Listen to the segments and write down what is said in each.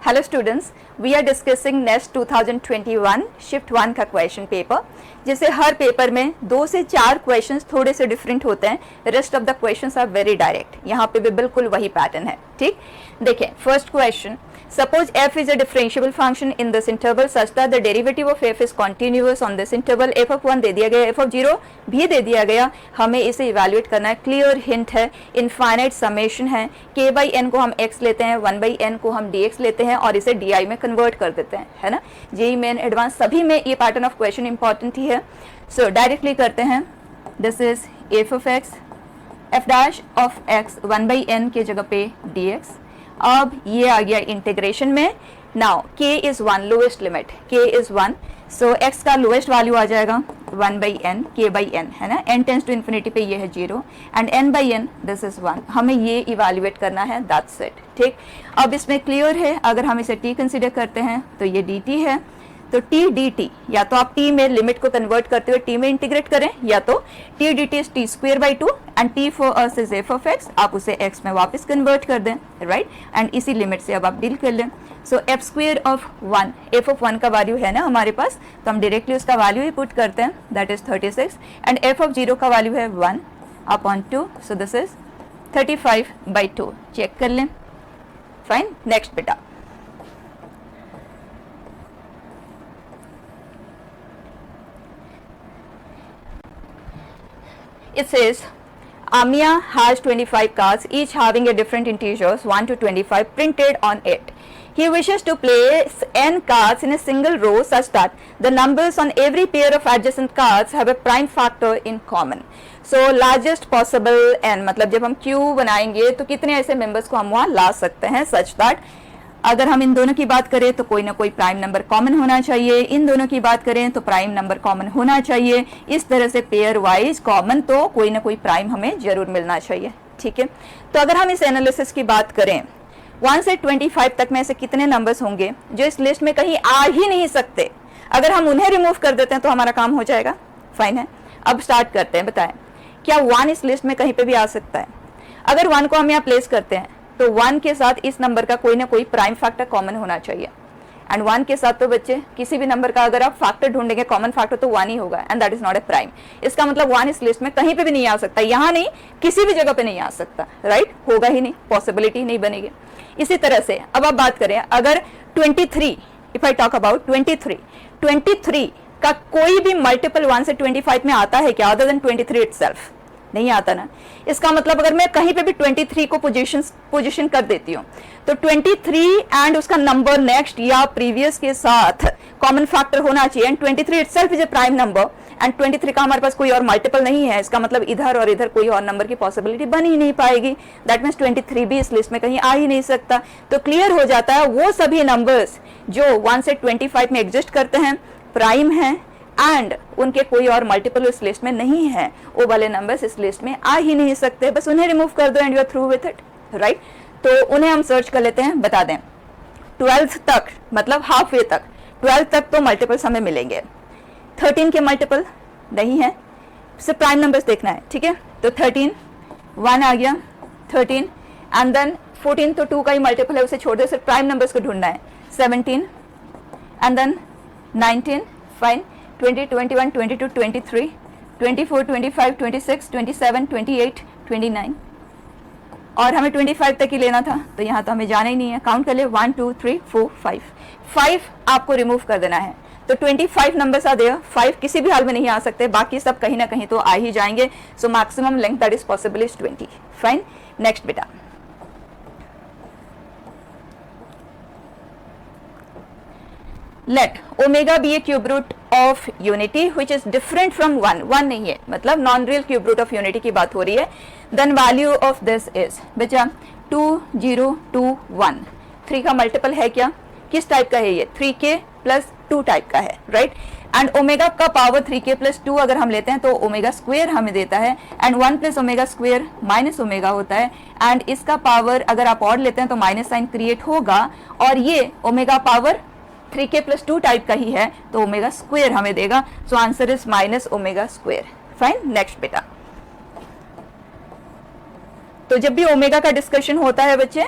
Hello students, we are discussing next 2021 shift 1 का question paper, जिसे हर paper में 2 से 4 क्वेश्चंस थोड़े से डिफरेंट होते हैं, rest of the questions are very direct. यहाँ पे भी बिल्कुल वही पैटर्न है। ठीक, देखें first question, suppose f is a differentiable function in this interval such that the derivative of f is continuous on this interval। f of 1 दे दिया गया, f of 0 भी दे दिया गया, हमें इसे इवेल्युएट करना है। क्लियर हिंट है, इनफाइनाइट समेशन है, k बाई n को हम x लेते हैं, 1 बाई n को हम dx लेते हैं और इसे di में कन्वर्ट कर देते हैं, है ना। जेईई मेन एडवांस सभी में ये पैटर्न ऑफ क्वेश्चन इंपॉर्टेंट ही है। सो डायरेक्टली करते हैं, this is f of x, f dash of x 1 by n के जगह पे dx। अब ये आ गया इंटीग्रेशन में। Now k is 1, lowest limit k is 1, so x का लोएस्ट वैल्यू आ जाएगा 1 by n, k by n, है ना। n टेंस टू इन्फिनिटी पे ये है 0 and n by n this is 1। हमें ये इवेल्युएट करना है, दैट्स इट। ठीक, अब इसमें क्लियर है, अगर हम इसे t कंसीडर करते हैं तो ये dt है, तो t dt या तो आप t में लिमिट को कन्वर्ट करते हुए t में इंटीग्रेट करें, या तो t dt is t square by 2 and t for us is f of x, आप उसे x में वापस कन्वर्ट कर दें, राइट। एंड इसी लिमिट से अब आप डील कर लें। सो f square of 1, f of 1 का वैल्यू है ना हमारे पास, तो हम डायरेक्टली उसका वैल्यू ही पुट करते हैं, that is 36 and f of 0 का वैल्यू है 1 upon 2, so this is 35 by 2। Check कर लें, फाइन। नेक्स्ट बेटा, it says Amia has 25 cards, each having a different integers 1 to 25 printed on it. He wishes to place n cards in a single row such that the numbers on every pair of adjacent cards have a prime factor in common. So largest possible n, मतलब जब हम Q बनाएंगे तो कितने ऐसे members को हम वहाँ ला सकते हैं, such that अगर हम इन दोनों की बात करें तो कोई ना कोई प्राइम नंबर कॉमन होना चाहिए, इन दोनों की बात करें तो प्राइम नंबर कॉमन होना चाहिए। इस तरह से पेयर वाइज कॉमन तो कोई ना कोई प्राइम हमें जरूर मिलना चाहिए। ठीक है, तो अगर हम इस एनालिसिस की बात करें 1 से 25 तक में ऐसे कितने नंबर्स होंगे जो इस लिस्ट में कहीं आ ही नहीं सकते, अगर हम उन्हें रिमूव कर देते हैं तो हमारा काम हो जाएगा। फाइन है, अब स्टार्ट करते हैं। बताएं, क्या 1 इस लिस्ट में कहीं पे भी आ सकता है? अगर 1 को हम यहाँ प्लेस करते हैं तो 1 के साथ इस नंबर का कोई ना कोई प्राइम फैक्टर कॉमन होना चाहिए, एंड 1 के साथ तो बच्चे किसी भी नंबर का अगर आप फैक्टर ढूंढेंगे कॉमन फैक्टर तो 1 ही होगा, and that is not a prime. इसका मतलब 1 इस लिस्ट में कहीं पे भी नहीं आ सकता, यहाँ नहीं, किसी भी जगह पे नहीं आ सकता, राइट। होगा ही नहीं, पॉसिबिलिटी नहीं बनेगी। इसी तरह से अब आप बात करें, अगर 23, इफ आई टॉक अबाउट 23 का कोई भी मल्टीपल 1 से 25 में आता है क्या, अदर देन 23 इटसेल्फ? नहीं आता ना। इसका मतलब अगर मैं कहीं पे भी 23 को पोजीशन कर देती हूँ तो 23 एंड उसका नंबर नेक्स्ट या प्रीवियस के साथ कॉमन फैक्टर होना चाहिए, and 23 itself is a prime number, and 23 का हमारे पास कोई और मल्टीपल नहीं है। इसका मतलब इधर और इधर कोई और नंबर की पॉसिबिलिटी बन ही नहीं पाएगी, दैट मीन्स 23 भी इस लिस्ट में कहीं आ ही नहीं सकता। तो क्लियर हो जाता है वो सभी नंबर्स जो 1 से 25 में एग्जिस्ट करते हैं प्राइम हैं, एंड उनके कोई और मल्टीपल इस लिस्ट में नहीं है, वो वाले नंबर्स इस लिस्ट में आ ही नहीं सकते। बस उन्हें रिमूव कर दो and you are through with it, right. तो उन्हें हम सर्च कर लेते हैं, बता दें 12th तक, मतलब हाफ वे तक, 12th तक तो मल्टीपल्स हमें मिलेंगे। 13 के मल्टीपल नहीं है, सिर्फ प्राइम नंबर्स देखना है, ठीक है। तो 13 1 आ गया, 13 एंड देन 14 तो 2 का ही मल्टीपल है, उसे छोड़ दो, सिर्फ प्राइम नंबर्स को ढूंढना है। 17 एंड देन 19, फाइन। 20, 21, 22, 23, 24, 25, 26, 27, 28, 29, और हमें 25 तक ही लेना था, तो यहाँ तो हमें जाना ही नहीं है। काउंट कर ले, 1 2 3 4 5 आपको रिमूव कर देना है। तो 25 नंबर्स आ देयर, 5 किसी भी हाल में नहीं आ सकते, बाकी सब कहीं ना कहीं तो आ ही जाएंगे। So maximum length that is possible is 20। Fine, next बेटा, let omega be a cube root of unity which is different from 1 नहीं है, मतलब non real cube root of unity की बात हो रही है। then value of this is बचा 2 0 2 1। 3 का मल्टीपल है क्या, किस टाइप का है ये, 3k प्लस 2 टाइप का है, राइट। एंड ओमेगा का पावर 3k प्लस 2 अगर हम लेते हैं तो ओमेगा स्क्वेयर हमें देता है, and 1 plus omega square minus omega होता है, एंड इसका पावर अगर आप और लेते हैं तो माइनस साइन क्रिएट होगा, और ये omega power 3k plus 2 type का ही है, तो ओमेगा स्क्वेयर हमें देगा। So answer is minus omega square. Fine, next बेटा, तो जब भी ओमेगा का डिस्कशन होता है बच्चे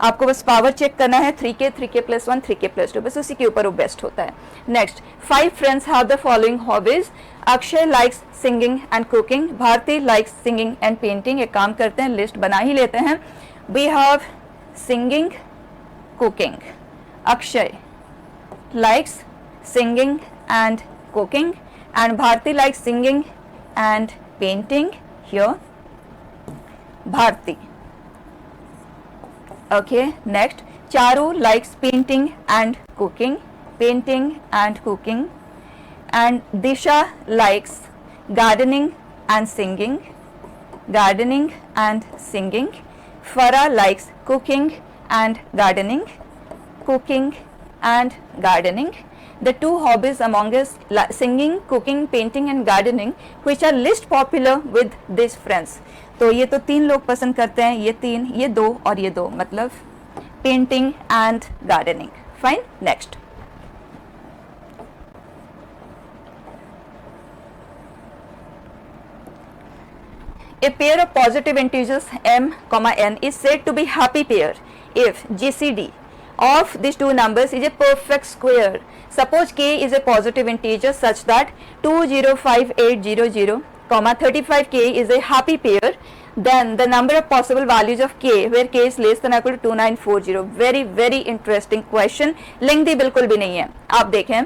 आपको बस पावर चेक करना है 3k 3k+1 3k+2, बस उसी के ऊपर वो बेस्ट होता है। Next, 5 friends have the following hobbies. Akshay likes singing and cooking, Bharati likes singing and painting. एक काम करते हैं, लिस्ट बना ही लेते हैं। We have singing, cooking, Akshay likes singing and cooking, and Bharti likes singing and painting. Here Bharti. Okay, next, Charu likes painting and cooking, painting and cooking, and Disha likes gardening and singing, gardening and singing. Farah likes cooking and gardening, cooking and gardening. The two hobbies among us, singing, cooking, painting and gardening, which are least popular with these friends. तो ये तो 3 लोग पसंद करते हैं, ये 3, ये 2 और ये 2, मतलब painting and gardening. Fine, next. A pair of positive integers m, n is said to be happy pair if GCD of these two numbers is a perfect square. Suppose k is a positive integer such that 205800, 35k is a happy pair, then the number of possible values of k where k is less than or equal to 2940. Very very interesting question, lengthy बिल्कुल भी नहीं है। आप देखें,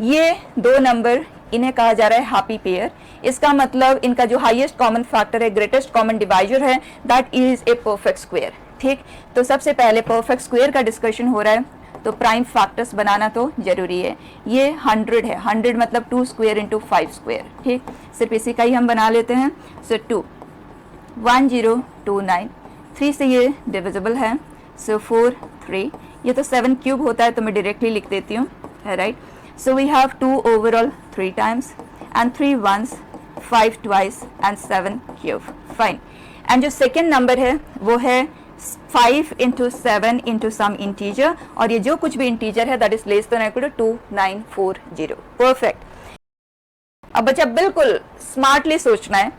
ये 2 number, इन्हें कहा जा रहा है हैप्पी पेयर। इसका मतलब इनका जो हाईएस्ट कॉमन फैक्टर है, ग्रेटेस्ट कॉमन डिवाइजर है, that is a perfect square. ठीक, तो सबसे पहले परफेक्ट स्क्वायर का डिस्कशन हो रहा है, तो प्राइम फैक्टर्स बनाना तो जरूरी है। ये 100 है, 100 मतलब 2 स्क्वायर इंटू 5 स्क्वायर। ठीक, सिर्फ इसी का ही हम बना लेते हैं। सो 2 1029, 3 से ये डिविजिबल है, सो 4 3, ये तो 7 क्यूब होता है तो मैं डायरेक्टली लिख देती हूँ, right. So we have 2 overall 3 times and 3 once, 5 twice and 7 cube. Fine, and जो सेकेंड नंबर है वो है 5 इंटू 7 इंटू सम इंटीजर, और ये जो कुछ भी इंटीजर है that is less than equal to 2940। Perfect. अब बच्चा बिल्कुल स्मार्टली सोचना है,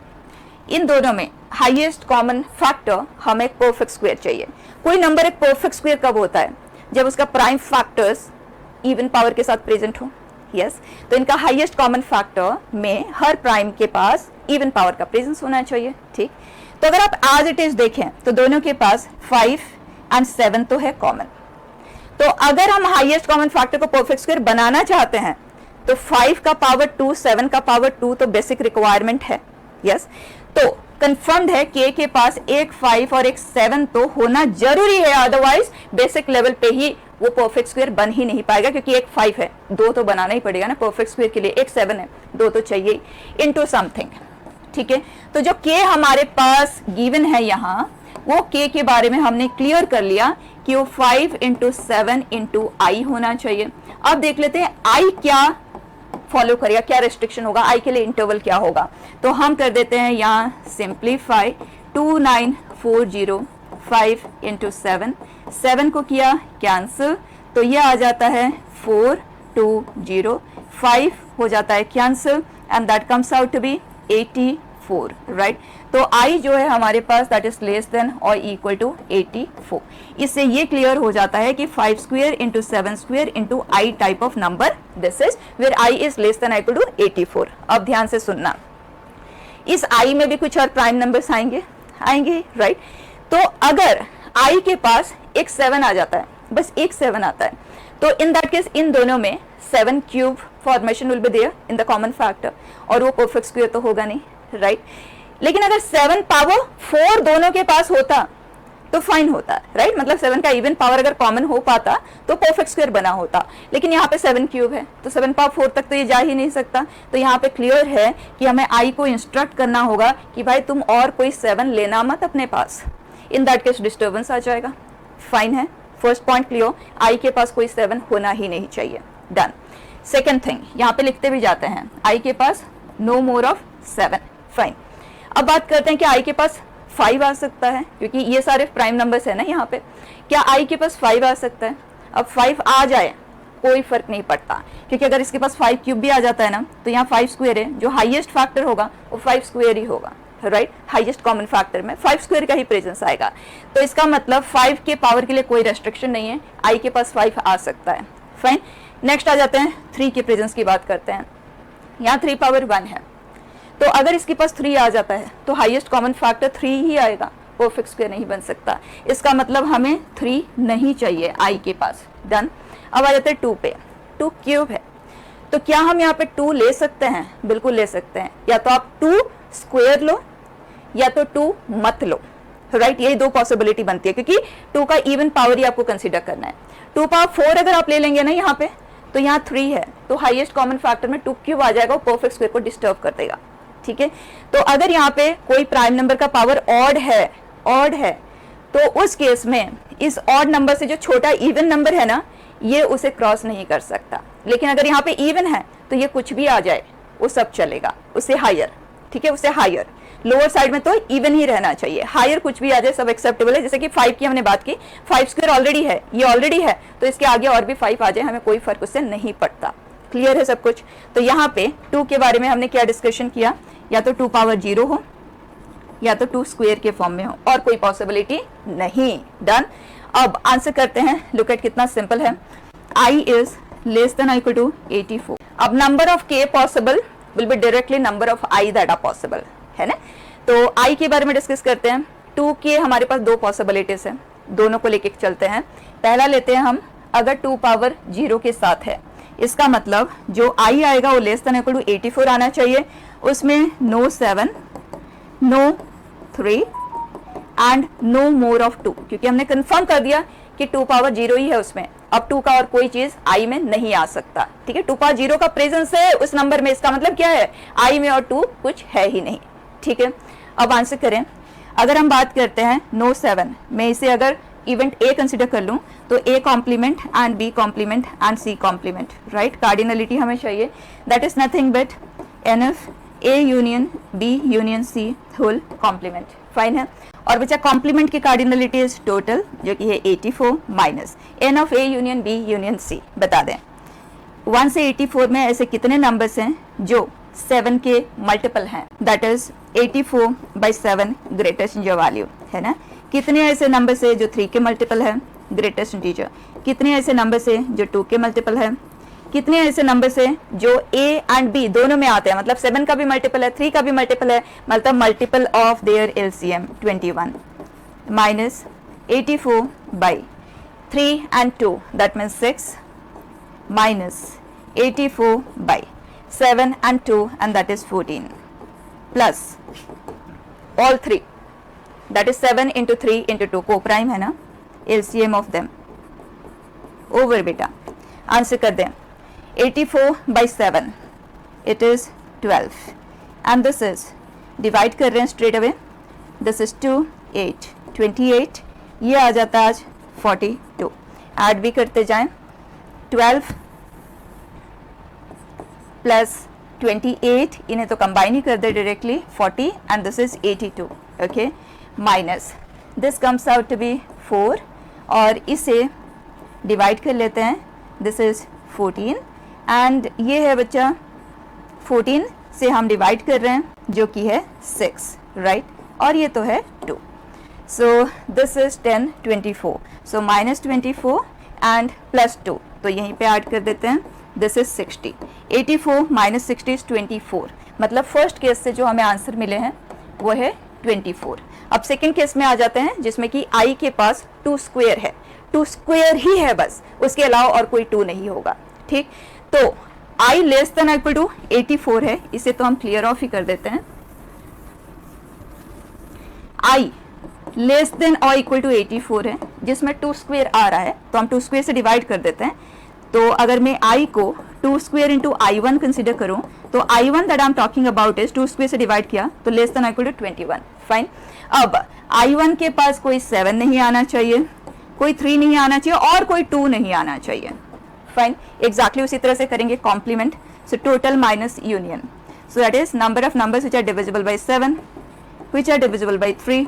इन दोनों में हाईएस्ट कॉमन फैक्टर हमें एक परफेक्ट स्क्वायर चाहिए। कोई नंबर एक परफेक्ट स्क्वायर कब होता है? जब उसका प्राइम फैक्टर्स इवन पावर के साथ प्रेजेंट हो। यस, तो इनका हाईएस्ट कॉमन फैक्टर में हर प्राइम के पास इवन पावर का प्रेजेंस होना चाहिए। ठीक, तो अगर आप एज इट इज देखें तो दोनों के पास 5 एंड 7 तो है कॉमन। तो अगर हम हाईएस्ट कॉमन फैक्टर को परफेक्ट स्क्वायर बनाना चाहते हैं तो 5 का पावर 2, 7 का पावर 2 तो बेसिक रिक्वायरमेंट है। यस, तो कंफर्म्ड है कि के पास एक 5 और एक 7 तो होना जरूरी है, अदरवाइज बेसिक लेवल पे ही वो परफेक्ट स्क्वायर बन ही नहीं पाएगा, क्योंकि एक 5 है, 2 तो बनाना ही पड़ेगा ना परफेक्ट स्क्वायर के लिए। एक 7 है, 2 तो चाहिए इनटू समथिंग। ठीक है, तो जो k हमारे पास गिवन है यहाँ, वो k के बारे में हमने क्लियर कर लिया कि वो 5 इंटू 7 इंटू आई होना चाहिए। अब देख लेते हैं i क्या फॉलो करेगा, क्या रेस्ट्रिक्शन होगा, i के लिए इंटरवल क्या होगा। तो हम कर देते हैं यहाँ सिंप्लीफाई, 2940 5 इंटू 7, 7 को किया कैंसिल, तो ये आ जाता है 420, 5 हो जाता है cancel and that comes out to be 84, right. तो i जो है हमारे पास दैट इज लेस देन और इक्वल टू 84। इससे ये क्लियर हो जाता है कि 5 square into 7 square into i type of number this is where i is less than equal to 84। अब ध्यान से सुनना, इस i में भी कुछ और प्राइम नंबर्स आएंगे, राइट। तो अगर i के पास एक 7 आ जाता है, बस एक 7 आता है, तो इन दैट केस इन दोनों में 7 cube formation will be there in the common factor, और वो परफेक्ट स्क्वायर तो होगा नहीं, राइट। लेकिन अगर 7 पावर 4 दोनों के पास होता तो फाइन होता, राइट। मतलब 7 का इवन पावर अगर कॉमन हो पाता तो परफेक्ट स्क्वायर बना होता, लेकिन यहाँ पे 7 क्यूब है तो 7 पावर 4 तक तो ये जा ही नहीं सकता। तो यहाँ पे क्लियर है कि हमें i को इंस्ट्रक्ट करना होगा कि भाई तुम और कोई 7 लेना मत अपने पास, इन दैट केस डिस्टर्बेंस आ जाएगा। फाइन है, फर्स्ट पॉइंट क्लियर, i के पास कोई 7 होना ही नहीं चाहिए। डन। सेकेंड थिंग, यहाँ पे लिखते भी जाते हैं i के पास नो मोर ऑफ 7। फाइन, अब बात करते हैं कि i के पास 5 आ सकता है, क्योंकि ये सारे प्राइम नंबर्स है ना यहाँ पे। क्या i के पास 5 आ सकता है? अब 5 आ जाए कोई फर्क नहीं पड़ता, क्योंकि अगर इसके पास 5 क्यूब भी आ जाता है ना, तो यहाँ 5 स्क्वायर है, जो हाईएस्ट फैक्टर होगा वो 5 स्क्वायर ही होगा, राइट, हाईएस्ट कॉमन फैक्टर में 5 स्क्वायर का ही प्रेजेंस आएगा। तो इसका मतलब 5 के पावर के लिए कोई रेस्ट्रिक्शन नहीं है, आई के पास 5 आ सकता है। फाइन, नेक्स्ट आ जाते हैं 3 के प्रेजेंस की बात करते हैं। यहाँ 3 पावर 1 है, तो अगर इसके पास 3 आ जाता है तो हाईएस्ट कॉमन फैक्टर 3 ही आएगा, परफेक्ट स्क्वायर नहीं बन सकता। इसका मतलब हमें 3 नहीं चाहिए आई के पास। डन। अब आ जाते हैं 2 पे। 2 क्यूब है, तो क्या हम यहाँ पे 2 ले सकते हैं? बिल्कुल ले सकते हैं। या तो आप 2 स्क्वायर लो या तो 2 मत लो, राइट, यही 2 पॉसिबिलिटी बनती है, क्योंकि 2 का इवन पावर ही आपको कंसीडर करना है। 2 पावर 4 अगर आप ले लेंगे ना यहाँ पे, तो यहाँ 3 है, तो हाईएस्ट कॉमन फैक्टर में 2 क्यूब आ जाएगा, परफेक्ट स्क्वायर को डिस्टर्ब कर देगा। ठीक है, तो अगर यहाँ पे कोई प्राइम नंबर का पावर ऑड है, तो उस केस में इस ऑड नंबर से जो छोटा इवन नंबर है ना, ये उसे क्रॉस नहीं कर सकता। लेकिन अगर यहाँ पे इवन है तो ये कुछ भी आ जाए वो सब चलेगा, उससे हायर। ठीक है, उससे हायर, लोअर साइड में तो इवन ही रहना चाहिए, हायर कुछ भी आ जाए सब एक्सेप्टेबल है। जैसे कि 5 की हमने बात की, 5 स्क्वायर ऑलरेडी है, ये ऑलरेडी है, तो इसके आगे और भी 5 आ जाए, हमें कोई फर्क उससे नहीं पड़ता। क्लियर है सब कुछ? तो यहाँ पे 2 के बारे में हमने क्या डिस्कशन किया, या तो 2 पावर 0 हो या तो 2 स्क्वायर के फॉर्म में हो, और कोई पॉसिबिलिटी नहीं। डन। अब आंसर करते हैं, लुक एट कितना सिंपल है। I is less than or equal to 84. अब number of k possible will be directly number of i that are possible, है ना। तो i के बारे में डिस्कस करते हैं। 2k हमारे पास 2 पॉसिबिलिटीज है, दोनों को लेके चलते हैं। पहला लेते हैं हम, अगर 2 पावर 0 के साथ है, इसका मतलब जो i आएगा वो लेस देन इक्वल टू 84 आना चाहिए। उसमें no 7, no 3 and no more of 2, क्योंकि हमने कंफर्म कर दिया कि 2 पावर 0 ही है उसमें। अब 2 का और कोई चीज i में नहीं आ सकता। ठीक है, 2 पावर 0 का प्रेजेंस है उस नंबर में, इसका मतलब क्या है, i में और 2 कुछ है ही नहीं। ठीक है, अब आंसर करें। अगर हम बात करते हैं नो 7 में, इसे अगर इवेंट a कंसिडर कर लूं तो a complement and b complement and c complement, right, cardinality हमें चाहिए, that is nothing but nf a union b union c whole complement. Fine है, और बचा कॉम्प्लीमेंट की कार्डिनलिटी इज टोटल, जो कि है 84 minus n of a union b union c। बता दें 1 से 84 में ऐसे कितने नंबर्स हैं जो 7 के मल्टीपल हैं, that is 84/7 greatest integer value, है ना। कितने ऐसे नंबर्स है जो 3 के मल्टीपल है, ग्रेटेस्ट इंटीजर। कितने ऐसे नंबर्स है जो 2 के मल्टीपल है। कितने ऐसे नंबर्स है जो a एंड b दोनों में आते हैं, मतलब 7 का भी मल्टीपल है, 3 का भी मल्टीपल है, मतलब multiple of their LCM 21 minus 84/3 and 2, that means 6 minus 84/7 and 2 and that is 14 plus all 3, that is 7 into 3 into 2, को प्राइम है ना, LCM ऑफ देम ओवर बेटा। आंसर कर दें 84/7, it is 12 and this is divide कर रहे हैं straight away, this is 2 8 28, ये आ जाता है आज 42। ऐड भी करते जाएं, 12 प्लस 28, इन्हें तो कंबाइन ही कर दे directly, 40 and this is 82, okay, minus this comes out to be 4 और इसे डिवाइड कर लेते हैं, दिस इज 14 एंड ये है बच्चा 14 से हम डिवाइड कर रहे हैं जो कि है 6, राइट, और ये तो है 2, so this is 10 24, so minus 24 and plus 2, तो यहीं पे ऐड कर देते हैं, दिस इज 60। 84 माइनस 60 इज 24, मतलब फर्स्ट केस से जो हमें आंसर मिले हैं वो है 24। अब सेकेंड केस में आ जाते हैं जिसमें कि i के पास 2 स्क्वायर है, 2 स्क्वायर ही है बस, उसके अलावा और कोई 2 नहीं होगा। ठीक, तो i less than equal to 84 है, इसे तो हम क्लियर ऑफ ही कर देते हैं। i लेस देन और इक्वल टू 84 है, जिसमें 2 स्क्वायर आ रहा है, तो हम 2 स्क्वायर से डिवाइड कर देते हैं। तो अगर मैं i को 2 स्क्वायर इंटू i1 कंसिडर करूं, तो i1 that I am talking about is 2 square से डिवाइड किया तो less than equal to 21। Fine, अब i1 के पास कोई 7 नहीं आना चाहिए, कोई 3 नहीं आना चाहिए और कोई 2 नहीं आना चाहिए। फाइन, एग्जैक्टली उसी तरह से करेंगे complement, so total minus union, so that is number of numbers which are divisible by 7, which are divisible by 3,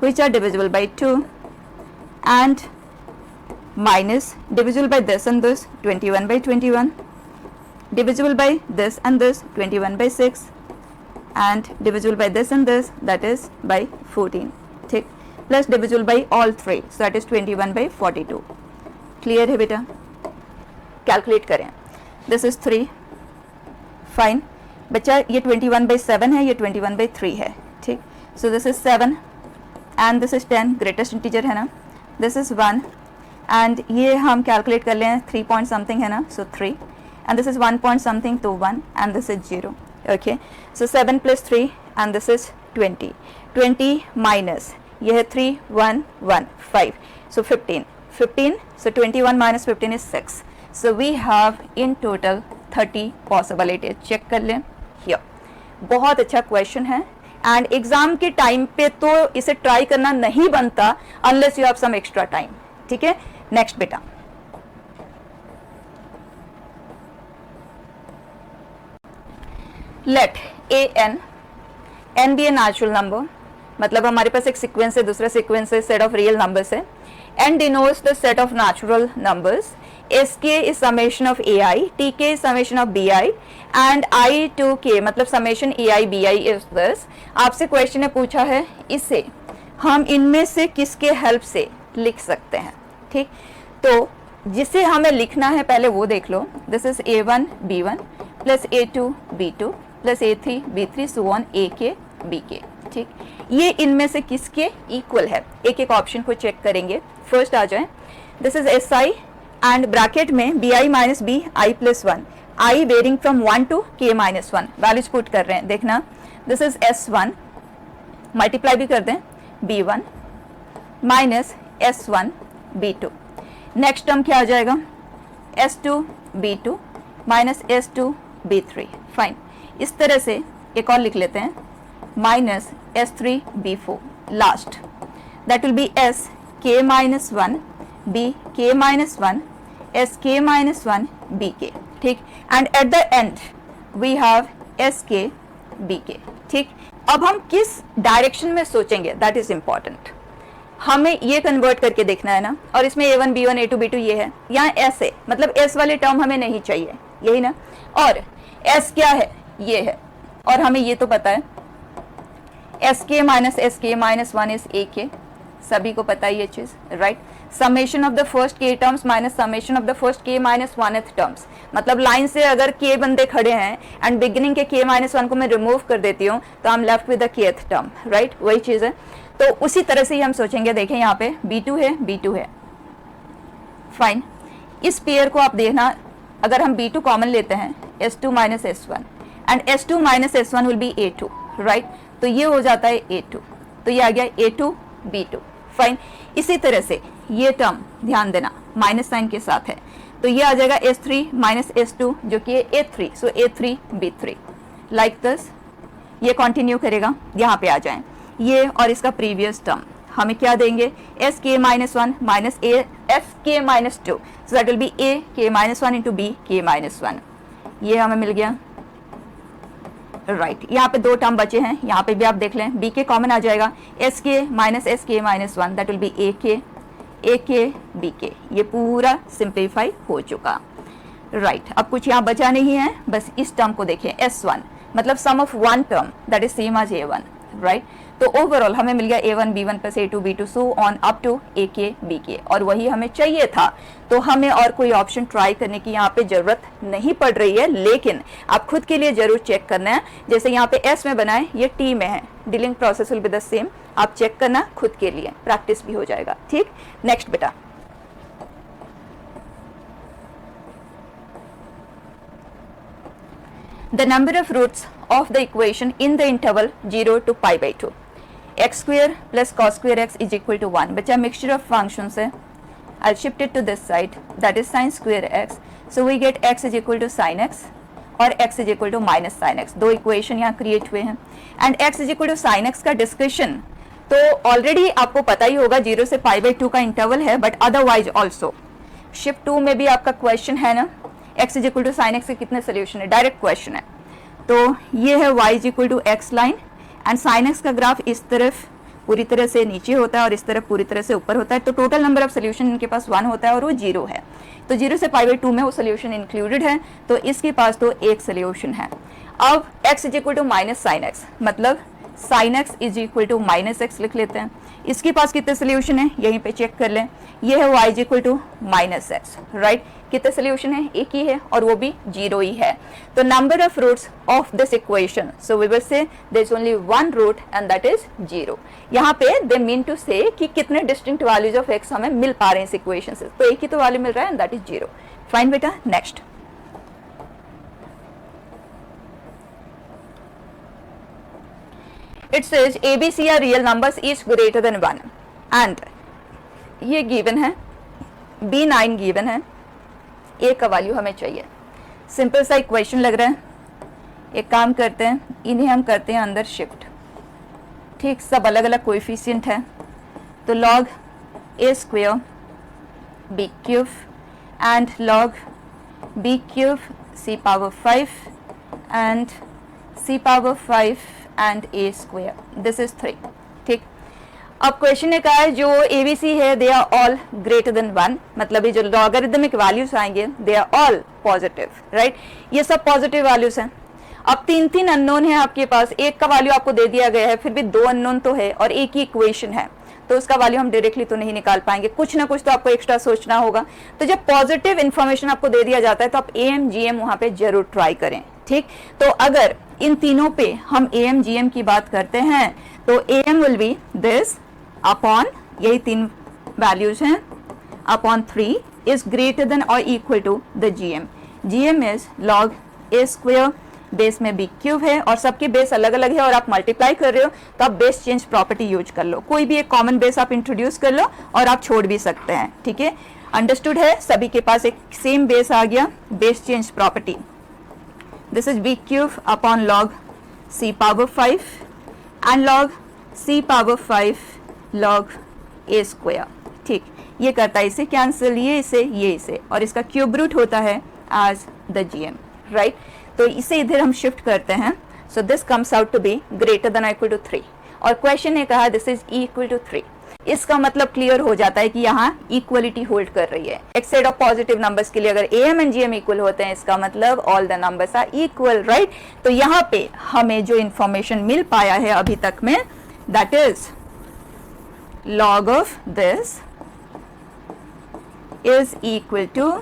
which are divisible by 2 and minus divisible by this and this 21/21, divisible by this and this 21/6, and divisible by this and this, that is by 14, ठीक, plus divisible by all three, so that is 21 by 42. Clear है बेटा? Calculate करें. This is 3, fine बच्चा. ये 21 by 7 है, ये 21 by 3 है, ठीक. सो this is 7 and this is 10, greatest integer है ना. दिस इज 1 एंड ये हम कैलकुलेट कर लें 3 पॉइंट समथिंग है ना, सो 3 and this is 1 point something, तो 1 and this is 0. Okay, so 7 plus 3 and this is 20. 20 minus ये है 3, 1, 1, 5, so 15. 15, so 21 minus 15 is 6. So we have in total 30 possibilities. Check कर लें. Here. बहुत अच्छा क्वेश्चन है एंड एग्जाम के टाइम पे तो इसे ट्राई करना नहीं बनता unless you have some extra time. ठीक है, नेक्स्ट बेटा. लेट n be a natural number. मतलब हमारे पास एक सीक्वेंस है, दूसरा सीक्वेंस है, सेट ऑफ रियल नंबर्स है. n denotes the set of natural numbers. sk is summation of ai, tk is summation of bi and i to k मतलब summation ai bi is this. आपसे question ने पूछा है इसे हम इनमें से किसके हेल्प से लिख सकते हैं. ठीक, तो जिसे हमें लिखना है पहले वो देख लो. This is a1 b1 plus a2 b2 plus a3 b3 so on ak bk. ठीक, ये इनमें से किसके इक्वल है, एक एक ऑप्शन को चेक करेंगे. फर्स्ट आ जाए, this is S I and bracket में B I minus B I plus 1, I varying from 1 to k minus 1. Values put कर रहे हैं, देखना. दिस इज S1 मल्टीप्लाई भी कर दें B1 minus S1 B2. Next term क्या आ जाएगा, S2 B2 minus S2 B3. Fine, इस तरह से एक और लिख लेते हैं, minus S3 B4. Last that will B S k minus 1 b k minus 1 s k minus 1 b k. ठीक, and at the end we have s k b k. ठीक, अब हम किस डायरेक्शन में सोचेंगे दैट इज इंपॉर्टेंट. हमें ये convert करके देखना है ना, और इसमें a1 b1 a2 b2 ये है, यहाँ s है, मतलब s वाले टर्म हमें नहीं चाहिए, यही ना. और s क्या है, ये है, और हमें ये तो पता है sk minus S K minus 1 is a k. सभी को पता है ये चीज, right. Summation of the first k terms minus summation of the first k minus 1th terms. मतलब लाइन से अगर k बंदे खड़े हैं एंड बिगिनिंग के k माइनस 1 को मैं रिमूव कर देती हूँ तो हम left with the kth term, right. वही चीज है. तो उसी तरह से ही हम सोचेंगे. देखें यहाँ पे b2 है, b2 है, फाइन. इस पेयर को आप देखना, अगर हम b2 कॉमन लेते हैं s2 minus s1 and s2 minus s1 will be a2, right. तो ये हो जाता है a2, तो ये आ गया a2 b2. फाइन, इसी तरह से ये टर्म ध्यान देना माइनस साइन के साथ है, तो ये आ जाएगा s3 माइनस s2 जो कि a3, so a3 b3 like this. ये कंटिन्यू करेगा, यहाँ पे आ जाएं ये और इसका प्रीवियस टर्म हमें क्या देंगे, S K minus 1 minus A S K minus 2, so that will be A K minus 1 into B K minus 1. ये हमें मिल गया, राइट. यहाँ पे दो टर्म बचे हैं, यहाँ पे भी आप देख लें, बी के कॉमन आ जाएगा, S K minus S K minus 1 that will be A के बी के. ये पूरा सिंप्लीफाई हो चुका, राइट. अब कुछ यहाँ बचा नहीं है, बस इस टर्म को देखें S1 मतलब sum of one term that is same as A1, right. तो ओवरऑल हमें मिल गया A1 B1 plus A2 B2 so on up to AK BK, और वही हमें चाहिए था. तो हमें और कोई ऑप्शन ट्राई करने की यहाँ पे जरूरत नहीं पड़ रही है, लेकिन आप खुद के लिए जरूर चेक करना है. जैसे यहाँ पे S में बनाए, ये T में है, dealing process will be the same. आप चेक करना खुद के लिए, प्रैक्टिस भी हो जाएगा. ठीक, नेक्स्ट बेटा. The number of roots of the equation in the interval 0 to pi by 2. X square plus cos square x is equal to 1. बच्चा mixture of functions है. I'll shift it to this side, that is sin square x. So we get x is equal to sin x और x is equal to minus sin x. दो equation यहाँ create हुए हैं. And x is equal to sin x का discussion तो already आपको पता ही होगा, 0 से pi by 2 का इंटरवल है, बट अदरवाइज ऑल्सो शिफ्ट 2 में भी आपका क्वेश्चन है ना, x is equal to sine x के कितने सोल्यूशन है, डायरेक्ट क्वेश्चन है. तो ये है y is equal to x line and sine x का ग्राफ इस तरफ पूरी तरह से नीचे होता है और इस तरफ पूरी तरह से ऊपर होता है. तो टोटल नंबर ऑफ सोल्यूशन इनके पास 1 होता है और वो 0 है. तो 0 से पाई बाई 2 में वो सोल्यूशन इंक्लूडेड है, तो इसके पास तो एक सोल्यूशन है. अब x is equal to minus sine x, मतलब sine x is equal to minus x लिख लेते हैं। इसके पास कितने सोल्यूशन है यहीं पे चेक कर लें। ये है y is equal to minus x, right. कितने सोल्यूशन है, एक ही है और वो भी 0 ही है। तो number of roots of this equation, so we will say there is only one root and that is 0। यहाँ पे दे मीन टू से कि कितने डिस्टिंक्ट वैल्यूज ऑफ x हमें मिल पा रहे हैं इस इक्वेशन से, तो एक ही तो वैल्यू मिल रहा है एंड दैट इज 0। फाइन बेटा, next. It says ABC are real numbers each greater than 1 and ये given है, B9 given है, A का वैल्यू हमें चाहिए। सिंपल सा इक्वेशन लग रहा है, एक काम करते हैं, इन्हें हम करते हैं अंदर शिफ्ट, ठीक। सब अलग अलग कोएफिशिएंट है, तो log A square B cube and log B cube C power 5 and C power 5 and a square, this is 3, ठीक। अब क्वेश्चन ने कहा है जो ABC है they are all greater than 1, मतलब ये जो लॉगरिथमिक वैल्यूज आएंगे they are all positive, right. ये सब पॉजिटिव वैल्यूज हैं। अब तीन अननोन है आपके पास, एक का वैल्यू आपको दे दिया गया है, फिर भी 2 अननोन तो है और एक ही इक्वेशन है, तो उसका वैल्यू हम डायरेक्टली तो नहीं निकाल पाएंगे, कुछ ना कुछ तो आपको एक्स्ट्रा सोचना होगा। तो जब पॉजिटिव इन्फॉर्मेशन आपको दे दिया जाता है तो आप AM GM वहां पे जरूर ट्राई करें, ठीक। तो अगर इन तीनों पे हम AM GM की बात करते हैं तो AM will be this upon, यही 3 वैल्यूज हैं, अपॉन 3 इज ग्रेटर देन और equal to the GM। GM is log A square, base में B क्यूब है और सबके बेस अलग अलग है और आप मल्टीप्लाई कर रहे हो तो आप बेस चेंज प्रॉपर्टी यूज कर लो, कोई भी एक कॉमन बेस आप इंट्रोड्यूस कर लो और आप छोड़ भी सकते हैं, ठीक है। अंडरस्टूड है, सभी के पास एक सेम बेस आ गया, base change property. This is B cube upon log C power 5 and log C power 5 log A square, ठीक। ये करता है इसे कैंसिल, ये इसे और इसका क्यूब रूट होता है as the GM, राइट। तो इसे इधर हम शिफ्ट करते हैं, so this comes out to be greater than or equal to 3 और क्वेश्चन ने कहा this is equal to 3। इसका मतलब क्लियर हो जाता है कि यहाँ इक्वलिटी होल्ड कर रही है। एक सेट ऑफ पॉजिटिव नंबर्स के लिए अगर AM एंड GM इक्वल होते हैं इसका मतलब all the numbers are equal, right. तो यहाँ पे हमें जो इंफॉर्मेशन मिल पाया है अभी तक में, that is log of this is equal to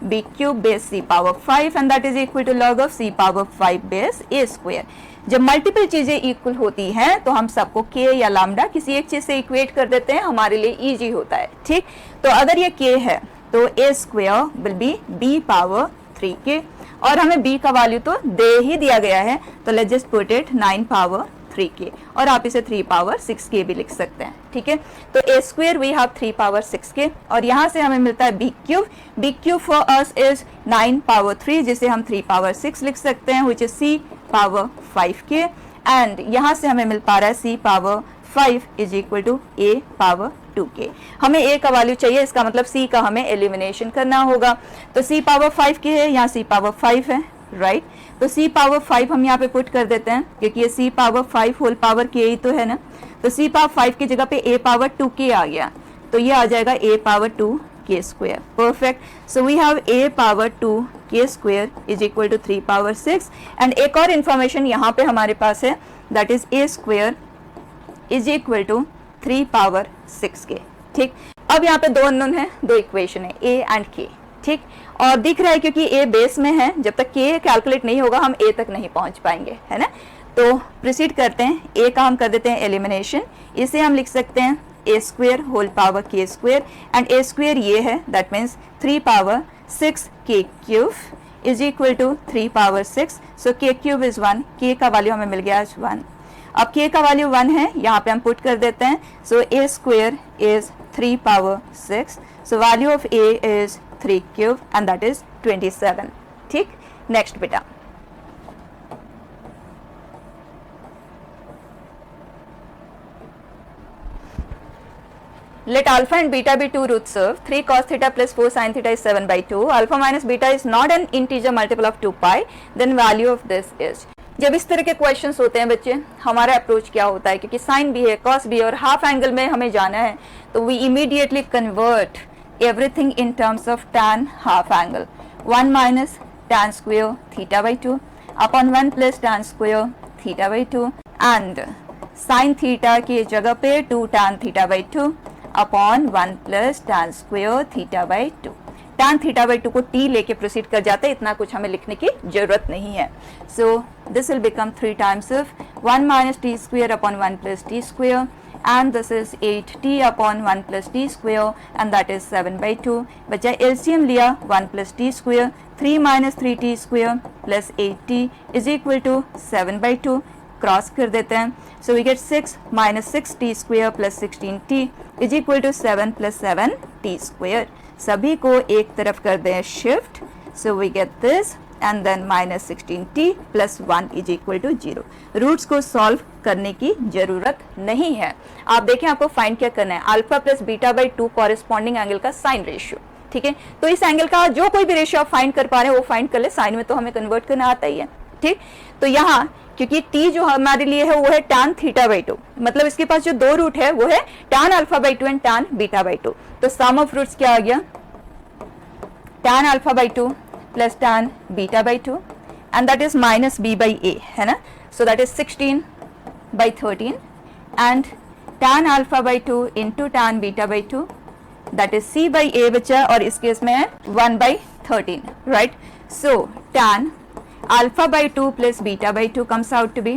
B cube base C power 5 and that is equal to log of C power 5 base A square. जब मल्टीपल चीजें इक्वल होती हैं तो हम सबको k या लैम्डा किसी एक चीज से इक्वेट कर देते हैं, हमारे लिए इजी होता है, ठीक। तो अगर ये k है तो a square will be b power 3k और हमें b का वैल्यू तो दे ही दिया गया है, तो let's just put it 9 power 3k और आप इसे 3 पावर 6k भी लिख सकते हैं, ठीक है। तो a square we have 3 power 6k और यहाँ से हमें मिलता है b cube for us is 9 power 3 जिसे हम 3 पावर 6 लिख सकते हैं which is c power 5k and यहाँ से हमें मिल पा रहा है c power 5 is equal to a power 2k। हमें a का वैल्यू चाहिए, इसका मतलब c का हमें एलिमिनेशन करना होगा। तो c पावर 5k है, यहाँ c पावर 5 है, राइट। तो c पावर 5 हम यहाँ पे पुट कर देते हैं क्योंकि ये c power 5 whole power k ही तो है ना। तो c पावर 5 की जगह पे a पावर 2k आ गया, तो ये आ जाएगा a power 2k square, perfect. So we have a power 2k square is equal to 3 power 6 and एक और इंफॉर्मेशन यहाँ पे हमारे पास है, that is a square is equal to 3 power 6k, ठीक। अब यहाँ पे 2 अननोन है, 2 इक्वेशन है a एंड k, ठीक। और दिख रहा है क्योंकि a बेस में है, जब तक k कैलकुलेट नहीं होगा हम a तक नहीं पहुंच पाएंगे, है ना। तो प्रोसीड करते हैं, a का हम कर देते हैं एलिमिनेशन, इसे हम लिख सकते हैं a square whole power k square and a square ये है, that means 3 power 6k cube is equal to 3 power 6, so k cube is 1, k का वैल्यू हमें मिल गया 1। अब k का वैल्यू 1 है, यहाँ पे हम पुट कर देते हैं, सो a square is 3 power 6, so value of a is 3 cube and that is 27, ठीक। नेक्स्ट बेटा, let alpha and beta be two roots of 3 cos theta plus 4 sin theta is 7 by 2. Alpha minus beta is not an integer multiple of 2 pi. Then value of this is. जब इस तरह के questions होते हैं बच्चे, हमारा approach क्या होता है, क्योंकि साइन भी है, कॉस भी है और हाफ एंगल में हमें जाना है, तो we immediately convert everything in terms of tan half angle, 1 minus tan square theta by 2। Upon 1 plus tan square theta by 2 and sine theta की जगह पे 2 tan theta by 2 upon 1 plus tan square theta by 2। tan theta by 2 को t लेके proceed कर जाते हैं, इतना कुछ हमें लिखने की जरूरत नहीं है। So this will become 3 times of 1 minus T square upon 1 plus T square and this is 8t upon 1 plus t square and that is 7 by 2। बचा LCM लिया 1 plus t square 3 minus 3t square plus 8t is equal to 7 by 2। Cross कर देते हैं, so we get 6 minus 6t square plus 16t is equal to 7 plus 7t square। सभी को एक तरफ कर दें shift, so we get this and then minus 16t plus 1 is equal to 0। Roots को सॉल्व करने की जरूरत नहीं है। आप देखें आपको फाइंड क्या करना है, alpha plus beta by 2 corresponding angle का साइन रेशियो। ठीक है, तो इस एंगल का जो कोई भी रेशियो आप फाइंड कर पा रहे हैं वो फाइंड कर ले, साइन में तो हमें कन्वर्ट करना आता ही है। ठीक, तो यहाँ क्योंकि t जो हमारे लिए है वो है tan थीटा बाई 2, मतलब इसके पास जो दो रूट है वो है tan alpha by 2 and tan beta by 2। तो सम ऑफ रूट्स क्या आ गया, tan alpha by 2 plus tan beta by 2 and that is minus b by a है ना, so that is 16 by 13 and tan alpha by 2 into tan beta by 2 that is c by a बचा और इस case में है 1 by 13 right। so tan alpha by 2 plus beta by 2 comes out to be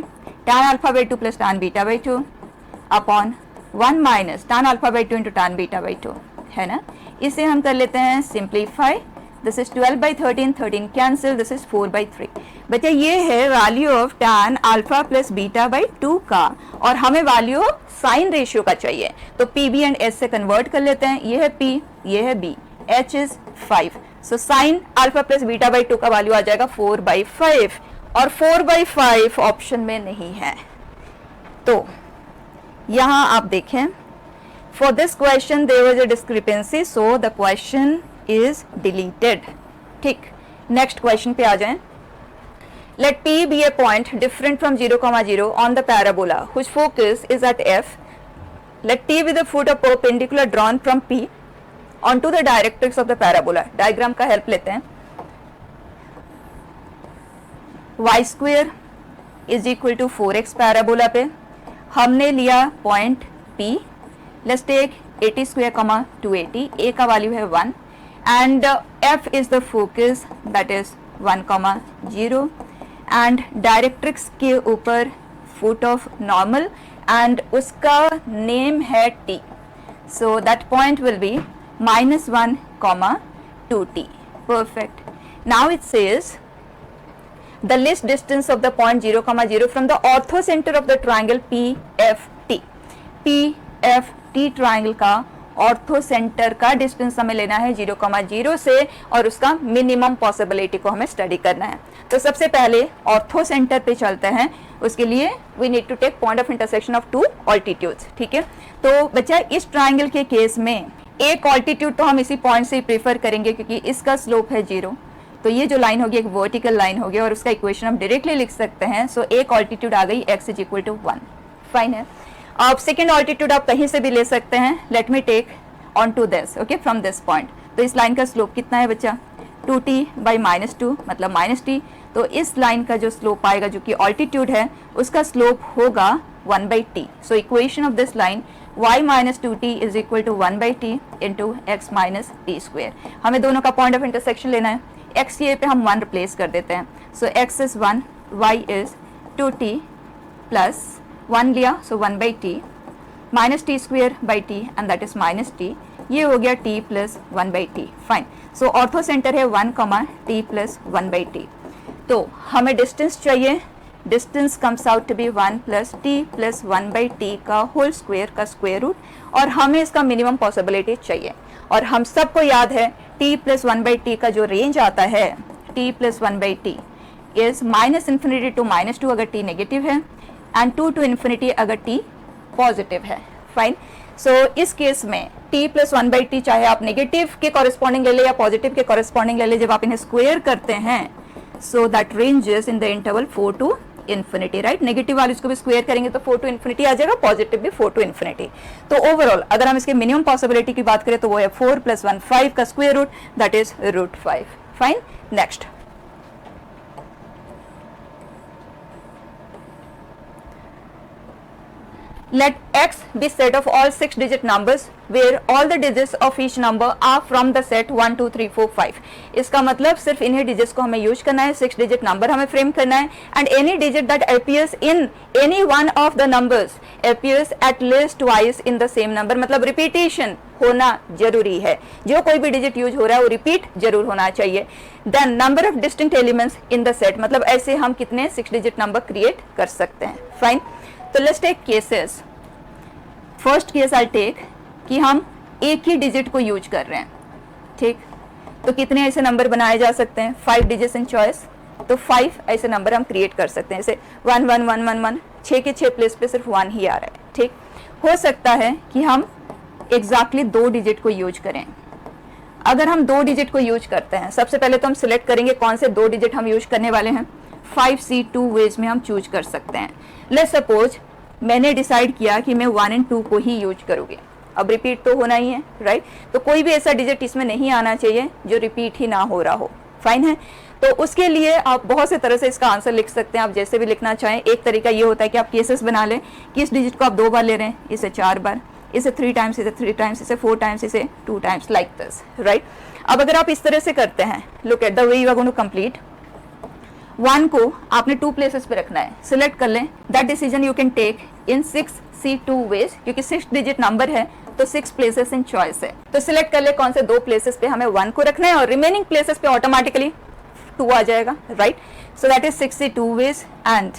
tan alpha by 2 plus tan beta by 2 upon 1 minus tan alpha by 2 into tan beta by 2 है ना। इसे हम कर लेते हैं simplify, this is 12 by 13, 13 cancel, this is 4 by 3। बच्चा ये है value of tan alpha plus beta by 2 का और हमें वैल्यू ऑफ साइन रेशियो का चाहिए, तो पी बी एंड एस से कन्वर्ट कर लेते हैं। ये है p, ये है b, h is 5, so sine alpha plus beta by 2 का वैल्यू आ जाएगा 4 by 5 और 4 by 5 ऑप्शन में नहीं है। तो यहाँ आप देखें for this question there was a discrepancy, so the question is deleted। ठीक, नेक्स्ट क्वेश्चन पे आ जाएं। Let P be a point different from 0, 0 on the parabola whose focus is at F। Let T be the foot of perpendicular drawn from P onto the directrix of the parabola। Diagram का help लेते हैं। y square is equal to 4x parabola पे हमने लिया point P। Let's take 80 square 280, a का value है 1 and f is the focus that is 1, 0 and directrix के ऊपर foot of normal and उसका नेम है t, so that point will be -1, 2t। perfect। now it says the least distance of the point 0, 0 from the orthocenter of the triangle PFT। PFT triangle का ortho centre का distance हमें लेना है 0, 0 से और उसका मिनिमम पॉसिबिलिटी को हमें स्टडी करना है। तो सबसे पहले ऑर्थो सेंटर पे चलते हैं, उसके लिए we need to take point of intersection of two altitudes. ठीक है, तो बच्चा इस ट्राइंगल के केस में एक ऑल्टीट्यूड तो हम इसी पॉइंट से ही प्रेफर करेंगे क्योंकि इसका स्लोप है 0, तो ये जो लाइन होगी एक वर्टिकल लाइन होगी और उसका इक्वेशन हम डायरेक्टली लिख सकते हैं। सो एक ऑल्टीट्यूड आ गई x is equal to 1, fine है। अब सेकेंड ऑल्टीट्यूड आप कहीं से भी ले सकते हैं, let me take on to this, okay, from this point. तो इस लाइन का स्लोप कितना है बच्चा, 2t बाई -2 मतलब -t। तो इस लाइन का जो स्लोप आएगा जो कि ऑल्टीट्यूड है उसका स्लोप होगा 1/t। So equation of this line y - 2t is equal to 1/t into x - t square. हमें दोनों का पॉइंट ऑफ इंटरसेक्शन लेना है, x ये पे हम 1 रिप्लेस कर देते हैं। So x is 1, y is 2t plus 1 लिया, so 1/t minus t square by t and that is -t। ये हो गया t plus 1/t, fine. So orthocentre है 1, t प्लस 1/t। तो हमें डिस्टेंस चाहिए, distance comes out to be 1 plus t plus 1/t का whole square का square root और हमें इसका मिनिमम पॉसिबिलिटी चाहिए। और हम सबको याद है t प्लस 1/t का जो रेंज आता है t plus 1/t is -∞ to -2 अगर t नेगेटिव है एंड 2 टू इन्फिनिटी अगर t पॉजिटिव है, फाइन। सो इस केस में t प्लस 1/t चाहे आप नेगेटिव के कॉरेस्पॉन्डिंग ले ले या पॉजिटिव के कॉरेस्पॉन्डिंग ले ले, जब आप इन्हें स्क्वेयर करते हैं so that ranges in the interval 4 to infinity, right. Negative values को भी स्क्वेयर करेंगे तो 4 टू इन्फिनिटी आ जाएगा, पॉजिटिव भी 4 टू इन्फिनिटी। तो ओवरऑल अगर हम इसके मिनिमम पॉसिबिलिटी की बात करें तो वो है 4 प्लस 1 5 का square root that is √5, fine. Next Let x be set of all 6-digit numbers where all the digits of each number are from the set 1 2 3 4 5. इसका मतलब सिर्फ इन्हीं डिजिट्स को हमें यूज करना है, 6 डिजिट नंबर हमें फ्रेम करना है, and any digit that appears in any one of the numbers appears at least twice in the same number. मतलब रिपीटेशन होना जरूरी है, जो कोई भी डिजिट यूज हो रहा है वो रिपीट जरूर होना चाहिए. Then number of distinct elements in the set, मतलब ऐसे हम कितने 6 डिजिट नंबर क्रिएट कर सकते हैं. फाइन. तो let's take cases. First case I take कि हम एक ही डिजिट को यूज कर रहे हैं. ठीक, तो कितने ऐसे नंबर बनाए जा सकते हैं? 5 डिजिट्स इन चॉइस, तो 5 ऐसे नंबर हम क्रिएट कर सकते हैं. जैसे 1 1 1 1 1, 6 के 6 प्लेस पे सिर्फ 1 ही आ रहा है. ठीक, हो सकता है कि हम एग्जैक्टली 2 डिजिट को यूज करें. अगर हम 2 डिजिट को यूज करते हैं, सबसे पहले तो हम सिलेक्ट करेंगे कौन से 2 डिजिट हम यूज करने वाले हैं. 5C 2 वेज में हम चूज कर सकते हैं. लेट्स सपोज मैंने डिसाइड किया कि मैं 1 और 2 को ही यूज करूंगी. अब रिपीट तो होना ही है, राइट? तो कोई भी ऐसा डिजिट इसमें नहीं आना चाहिए जो रिपीट ही ना हो रहा हो. फाइन है. तो उसके लिए आप बहुत से तरह से इसका आंसर लिख सकते हैं, आप जैसे भी लिखना चाहें. एक तरीका ये होता है कि आप केसेस बना लें कि इस डिजिट को आप 2 बार ले रहे हैं, इसे 4 बार, इसे 3 टाइम्स, इसे 3 टाइम्स, इसे 4 टाइम्स, इसे 2 टाइम्स, लाइक दिस, राइट? अब अगर आप इस तरह से करते हैं, look at the way you are going to complete. 1 को आपने 2 प्लेसेस पे रखना है, सिलेक्ट कर लें. That decision you can take in 6C 2 ways, क्योंकि 6 डिजिट नंबर है तो 6 प्लेसेस इन चॉइस है. तो सिलेक्ट कर ले कौन से 2 प्लेसेस पे हमें 1 को रखना है और रिमेनिंग प्लेसेस पे ऑटोमेटिकली 2 आ जाएगा, right? So that is 6C 2 ways. And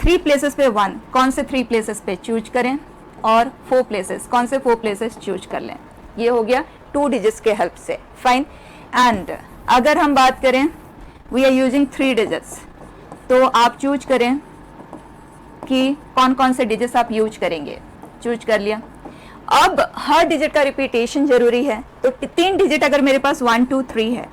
3 places पे 1, कौन से 3 प्लेसेस पे चूज करें, और 4 प्लेसेस, कौन से 4 प्लेसेस चूज कर लें. ये हो गया 2 डिजिट्स के हेल्प से. फाइन. एंड अगर हम बात करें वी आर यूजिंग 3 डिजिट्स, तो आप चूज करें कि कौन कौन से डिजिट्स आप यूज करेंगे. चूज कर लिया. अब हर डिजिट का रिपीटेशन जरूरी है, तो 3 डिजिट अगर मेरे पास 1 2 3 है,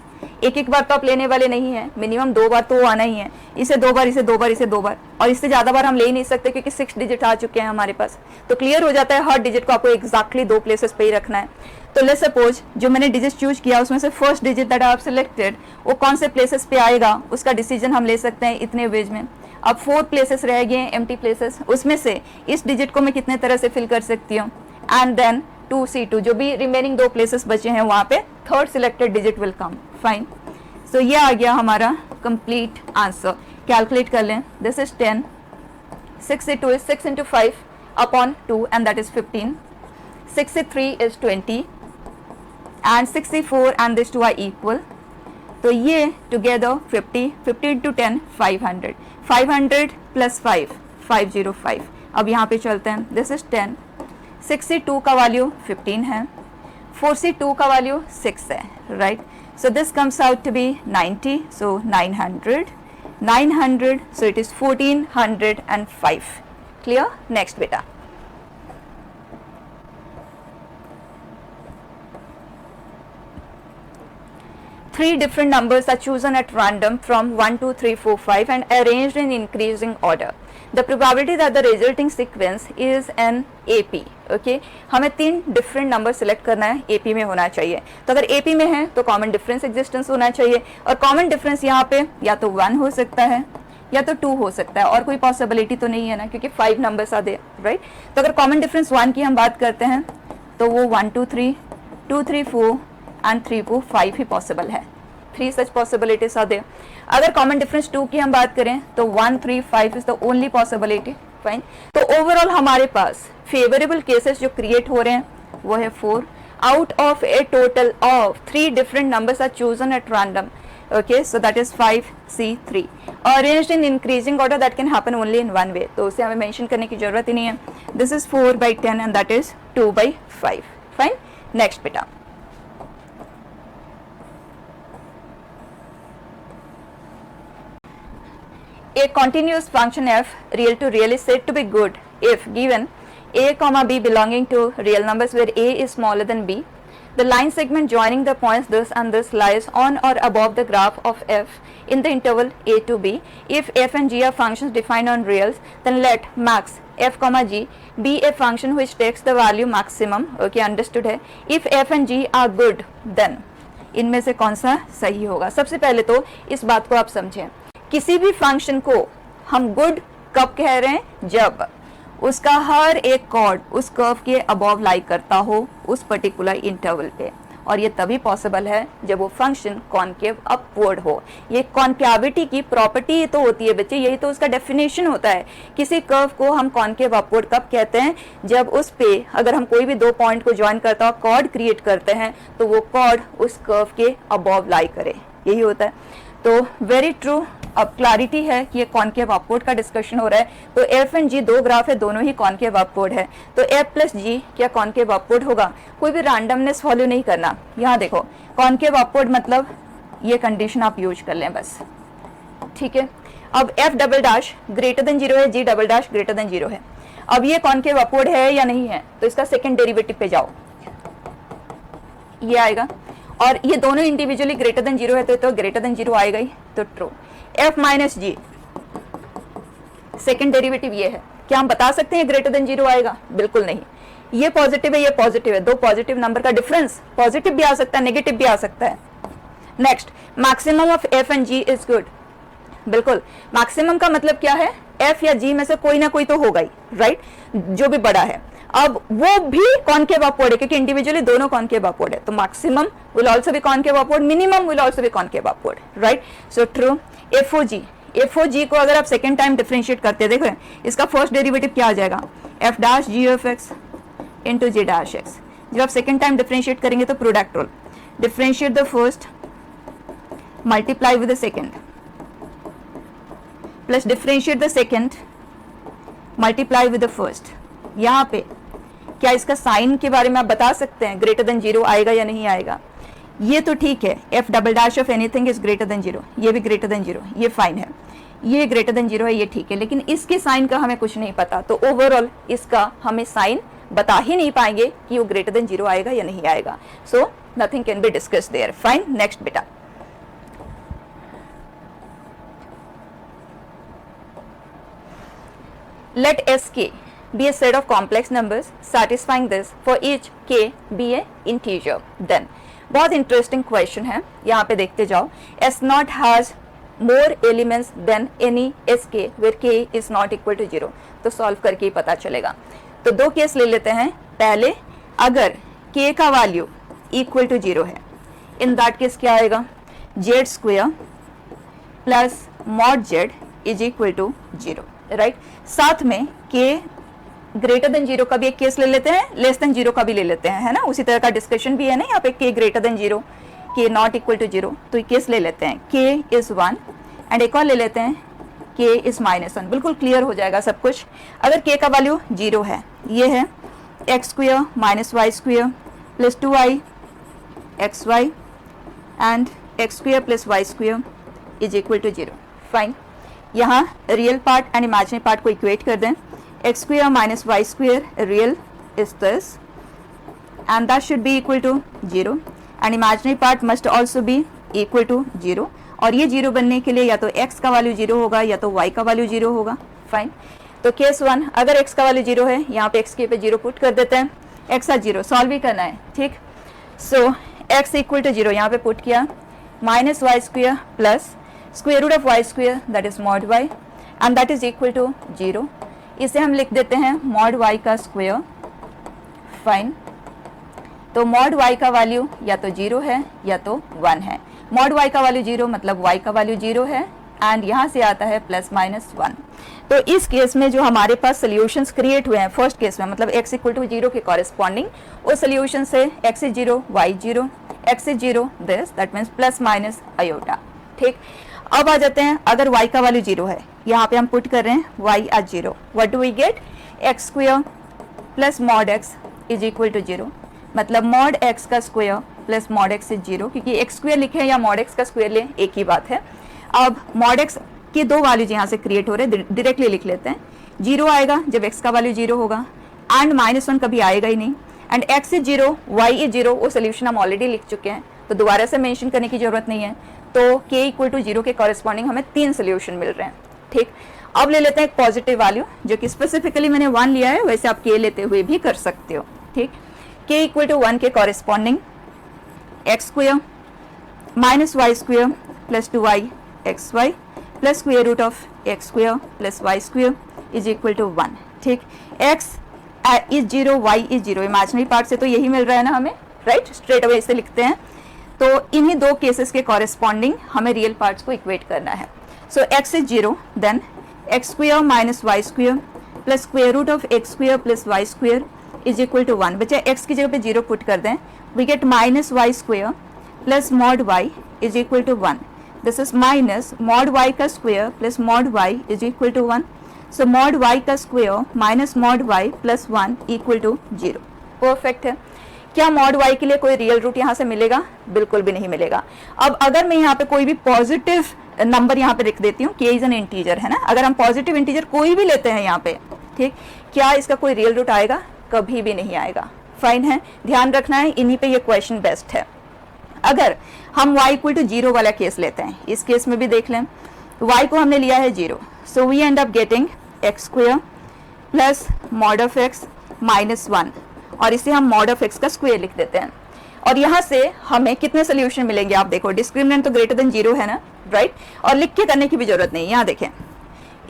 एक बार तो आप लेने वाले नहीं है, मिनिमम 2 बार तो आना ही है. इसे 2 बार, इसे 2 बार, इसे 2 बार, और इससे ज्यादा बार हम ले ही नहीं सकते क्योंकि 6 डिजिट आ चुके हैं हमारे पास. तो क्लियर हो जाता है हर डिजिट को आपको एग्जैक्टली 2 प्लेसेस पे ही रखना है. तो लेट्स सपोज जो मैंने डिजिट चूज किया उसमें से first digit that I have selected वो कौन से प्लेसेस पे आएगा उसका डिसीजन हम ले सकते हैं इतने वेज में. अब 4 प्लेसेस रह गए एम्प्टी प्लेसेस, उसमें से इस डिजिट को मैं कितने तरह से फिल कर सकती हूँ. एंड देन 2C 2, जो भी रिमेनिंग 2 प्लेसेस बचे हैं वहां पे third selected digit will come. Fine. सो ये आ गया हमारा कंप्लीट आंसर. कैलकुलेट कर लें. This is 10. 6 2 is 6 into 5 upon 2 and that is 15. 63 is 20 and 64 and these two are equal. तो ये together 50, 50 into 10 500. 500 plus 5 505. अब यहाँ पे चलते हैं. This is 10. 62 का वैल्यू 15 है, 42 का वैल्यू 6 है, right? So this comes out to be 90. So 900. So it is 1405. Clear? Next beta. Three different numbers are chosen at random from 1 2 3 4 5 and arranged in increasing order. The probability that the resulting sequence is an AP. Okay? हमें 3 different number select करना है, AP में होना चाहिए. तो अगर AP में है तो कॉमन डिफरेंस एग्जिस्टेंस होना चाहिए, और कॉमन डिफरेंस यहाँ पे या तो 1 हो सकता है या तो 2 हो सकता है, और कोई पॉसिबिलिटी तो नहीं है ना, क्योंकि 5 नंबर्स आ दे, राइट? तो अगर कॉमन डिफरेंस 1 की हम बात करते हैं तो वो 1 2 3 2 3 4 एंड 3 4 5 ही पॉसिबल है. 3 सच पॉसिबिलिटीज आर देयर. अगर कॉमन डिफरेंस 2 की हम बात करें तो 1 3 5 is the only possibility. Fine. तो ओवरऑल हमारे पास फेवरेबल केसेस जो क्रिएट हो रहे हैं वो है 4 out of a total of 3 different numbers are chosen at random. Okay, so that is 5C3 arranged in increasing order. That can happen only in one way. तो उसे हमें मेंशन करने की जरूरत ही नहीं है. This is 4/10 and that is 2/5. Fine. Next beta. A continuous function f real to real is said to be good if given a comma b belonging to real numbers where a is smaller than b. The line segment joining the points this and this lies on or above the graph of f in the interval a to b. If f and g are functions defined on reals, then let max f comma g be a function which takes the value maximum. Okay, understood है. If f and g are good, then इनमें से कौन सा सही होगा? सबसे पहले तो इस बात को आप समझें, किसी भी फंक्शन को हम गुड कब कह रहे हैं? जब उसका हर एक कॉर्ड उस कर्व के अबव लाई करता हो उस पर्टिकुलर इंटरवल पे, और ये तभी पॉसिबल है जब वो फंक्शन कॉनकेव अपवर्ड हो। ये कॉनकेविटी की प्रॉपर्टी तो होती है बच्चे, यही तो उसका डेफिनेशन होता है। किसी कर्व को हम कॉनकेव अपवर्ड कब कहते हैं, जब उस पे अगर हम कोई भी दो पॉइंट को ज्वाइन करता हो कॉर्ड क्रिएट करते हैं तो वो कॉर्ड उस कर्व के अबव लाई करे, यही होता है। तो वेरी ट्रू। अब क्लैरिटी है कि ये कॉनकेव अपवर्ड का डिस्कशन हो रहा है। तो एफ एंड जी दो ग्राफ है, दोनों ही कॉनकेव अपवर्ड है। तो एफ प्लस जी क्या कॉनकेव अपवर्ड होगा? कोई भी रैंडमनेस फॉलो नहीं करना। यहाँ देखो कॉनकेव अपवर्ड मतलब ये कंडीशन आप यूज कर लें बस, ठीक है। अब F double dash greater than zero है, G double dash greater than zero है। अब ये कॉनकेव अपवर्ड है या नहीं है, तो इसका सेकेंड डेरिवेटिव पे जाओ, ये आएगा। और ये दोनों इंडिविजुअली ग्रेटर देन जीरो है तो ग्रेटर देन जीरो आएगा ही, तो ट्रू। एफ माइनस जी सेकेंड डेरिवेटिव ये है, क्या हम बता सकते हैं ग्रेटर देन जीरो आएगा? बिल्कुल नहीं। ये पॉजिटिव है, ये पॉजिटिव है, दो पॉजिटिव नंबर का डिफरेंस, पॉजिटिव भी आ सकता है नेगेटिव भी आ सकता है। Next, maximum of f and g is good. बिल्कुल, मैक्सिमम का मतलब क्या है? एफ या जी में से कोई ना कोई तो होगा ही, राइट, जो भी बड़ा है। अब वो भी कॉनकेव अपवर्ड है क्योंकि इंडिविजुअली दोनों कॉनकेव अपवर्ड है, तो maximum will also be concave upward, minimum will also be concave upward, right. So true. F O G को अगर आप सेकेंड टाइम डिफरेंशिएट करते हैं, देखो इसका फर्स्ट डेरिवेटिव क्या आ जाएगा? F dash g of x into g dash x. जब आप सेकेंड टाइम डिफरेंशिएट करेंगे तो product rule, differentiate the first multiply with the second plus differentiate the second multiply with the first. यहाँ पे क्या इसका साइन के बारे में आप बता सकते हैं ग्रेटर देन जीरो आएगा या नहीं आएगा? ये तो ठीक है, F double dash of anything is greater than zero, ये भी ग्रेटर देन जीरो, ये फाइन है। ये ग्रेटर देन जीरो है, ये ठीक है, लेकिन इसके साइन का हमें कुछ नहीं पता, तो ओवरऑल इसका हमें साइन बता ही नहीं पाएंगे कि वो ग्रेटर देन जीरो आएगा या नहीं आएगा। So nothing can be discuss there. Fine, next बेटा। Let Sk be a set of complex numbers satisfying this for each k be a integer. Then बहुत इंटरेस्टिंग क्वेश्चन है, यहाँ पे देखते जाओ। S0 has more elements than any Sk where k is not equal to 0. तो solve करके ही पता चलेगा। तो दो केस ले लेते हैं। पहले, अगर k का वैल्यू इक्वल टू 0 है, इन दैट केस क्या आएगा? z square plus mod z is equal to 0, right. साथ में k ग्रेटर देन जीरो का भी एक केस ले लेते हैं, लेस देन जीरो का भी ले लेते हैं, है ना, उसी तरह का डिस्कशन भी है ना यहाँ पे। k greater than zero, k not equal to zero, तो ये केस ले लेते हैं। k इज 1 एंड एक और ले लेते हैं k इज -1। बिल्कुल क्लियर हो जाएगा सब कुछ। अगर k का वैल्यू 0 है, ये है x square minus Y square plus 2i xy and x square plus Y square is equal to 0। Fine, यहाँ real part and imaginary part को इक्वेट कर दें। x square minus y square real is this and that should be equal to 0 and imaginary part must also be equal to 0। और ये 0 बनने के लिए या तो x का वैल्यू 0 होगा या तो y का वैल्यू 0 होगा। फाइन, तो केस 1, अगर x का वैल्यू 0 है, यहाँ पे x के पे 0 पुट कर देते हैं, x आ 0, सॉल्व ही करना है, ठीक। सो x इक्वल टू 0 यहाँ पे पुट किया, minus Y square plus square root of y square that is mod y and that is equal to 0। इसे हम लिख देते हैं मॉड y का स्क्वायर। फाइन, तो मॉड y का वैल्यू या तो 0 है या तो 1 है। मॉड y का वैल्यू 0 मतलब y का वैल्यू 0 है एंड यहाँ से आता है +-1। तो इस केस में जो हमारे पास सोल्यूशंस क्रिएट हुए हैं फर्स्ट केस में, मतलब x इक्वल टू 0 के कॉरेस्पॉन्डिंग, उस सोल्यूशन से x is 0, y 0, x is 0 this that means plus iota, ठीक। अब आ जाते हैं, अगर y का वैल्यू 0 है, यहाँ पे हम पुट कर रहे हैं y at 0, what do we get? x square plus mod x is equal to 0, मतलब मॉड x का square plus mod x is 0, क्योंकि x स्क्वायर लिखे या मॉड x का स्क्वायर लें एक ही बात है। अब मॉड x के दो वैल्यूज यहाँ से क्रिएट हो रहे हैं, डायरेक्टली लिख लेते हैं। 0 आएगा जब x का वैल्यू 0 होगा एंड -1 कभी आएगा ही नहीं, एंड x इज 0, y इज 0, वो सोल्यूशन हम ऑलरेडी लिख चुके हैं तो दोबारा से मेंशन करने की जरूरत नहीं है। तो k इक्वल टू 0 के कॉरेस्पॉन्डिंग हमें 3 सोल्यूशन मिल रहे हैं, ठीक। अब ले लेते हैं एक पॉजिटिव वैल्यू, जो कि स्पेसिफिकली मैंने 1 लिया है, वैसे आप k लेते हुए भी कर सकते हो, ठीक। k इक्वल टू 1 के corresponding x square minus Y square plus 2y xy plus square root of x square plus y square is equal to 1। ठीक, x इज 0, y इज 0, इमेजिनरी पार्ट से तो यही मिल रहा है ना हमें, राइट, स्ट्रेट अवे इसे लिखते हैं। तो इन्हीं दो केसेस के कॉरेस्पॉन्डिंग हमें रियल पार्ट्स को इक्वेट करना है। So x is 0, then x square minus Y square plus square root of x square plus Y square is equal to 1। बच्चा x की जगह पे 0 पुट कर दें, we get minus Y square plus mod y is equal to 1। This is minus mod y का square plus mod y is equal to 1। So mod y का square minus mod y plus 1 equal to 0। Perfect है। क्या mod y के लिए कोई real root यहाँ से मिलेगा? बिल्कुल भी नहीं मिलेगा। अब अगर मैं यहाँ पे कोई भी पॉजिटिव नंबर यहाँ पे लिख देती हूँ, k इज एन इंटीजर है ना, अगर हम पॉजिटिव इंटीजर कोई भी लेते हैं यहाँ पे, ठीक, क्या इसका कोई रियल रूट आएगा? कभी भी नहीं आएगा। फाइन है, ध्यान रखना है, इन्हीं पे ये क्वेश्चन बेस्ट है। अगर हम y इक्वल टू 0 वाला केस लेते हैं, इस केस में भी देख लें, y को हमने लिया है 0, so we end up getting x square plus mod of x minus 1, और इसे हम मॉड ऑफ x का स्क्वायर लिख देते हैं। और यहाँ से हमें कितने सोल्यूशन मिलेंगे? आप देखो, डिस्क्रिमिनेंट तो ग्रेटर देन 0 है ना, राइट, और लिख के करने की भी जरूरत नहीं। यहाँ देखें,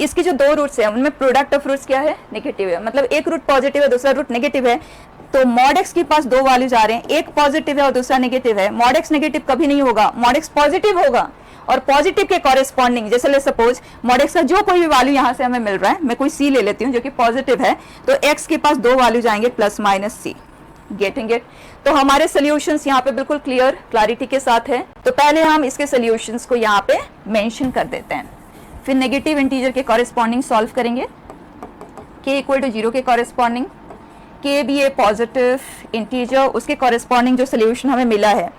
इसकी जो दो रूट्स है उनमें प्रोडक्ट ऑफ रूट्स क्या है? नेगेटिव है, मतलब एक रूट पॉजिटिव है, दूसरा रूट नेगेटिव है, तो मॉड एक्स के पास दो वैल्यूज आ रहे हैं, एक पॉजिटिव है और दूसरा नेगेटिव है। मॉड एक्स नेगेटिव कभी नहीं होगा, मॉड एक्स पॉजिटिव होगा, और पॉजिटिव के कॉरेस्पॉन्डिंग, जैसे ले सपोज मॉड एक्स का जो कोई भी वैल्यू यहाँ से हमें मिल रहा है, मैं कोई सी ले लेती हूँ जो कि पॉजिटिव है, तो एक्स के पास दो वैल्यूज आएंगे plus minus c. Getting it? तो हमारे सोल्यूशंस यहाँ पे बिल्कुल क्लियर क्लैरिटी के साथ है। तो पहले हम इसके सोल्यूशंस को यहाँ पे मेंशन कर देते हैं, फिर नेगेटिव इंटीजर के कॉरेस्पॉन्डिंग सॉल्व करेंगे। k इक्वल टू 0 के कॉरेस्पॉन्डिंग, k भी ए पॉजिटिव इंटीजर, उसके कॉरेस्पॉन्डिंग जो सोल्यूशन हमें मिला है,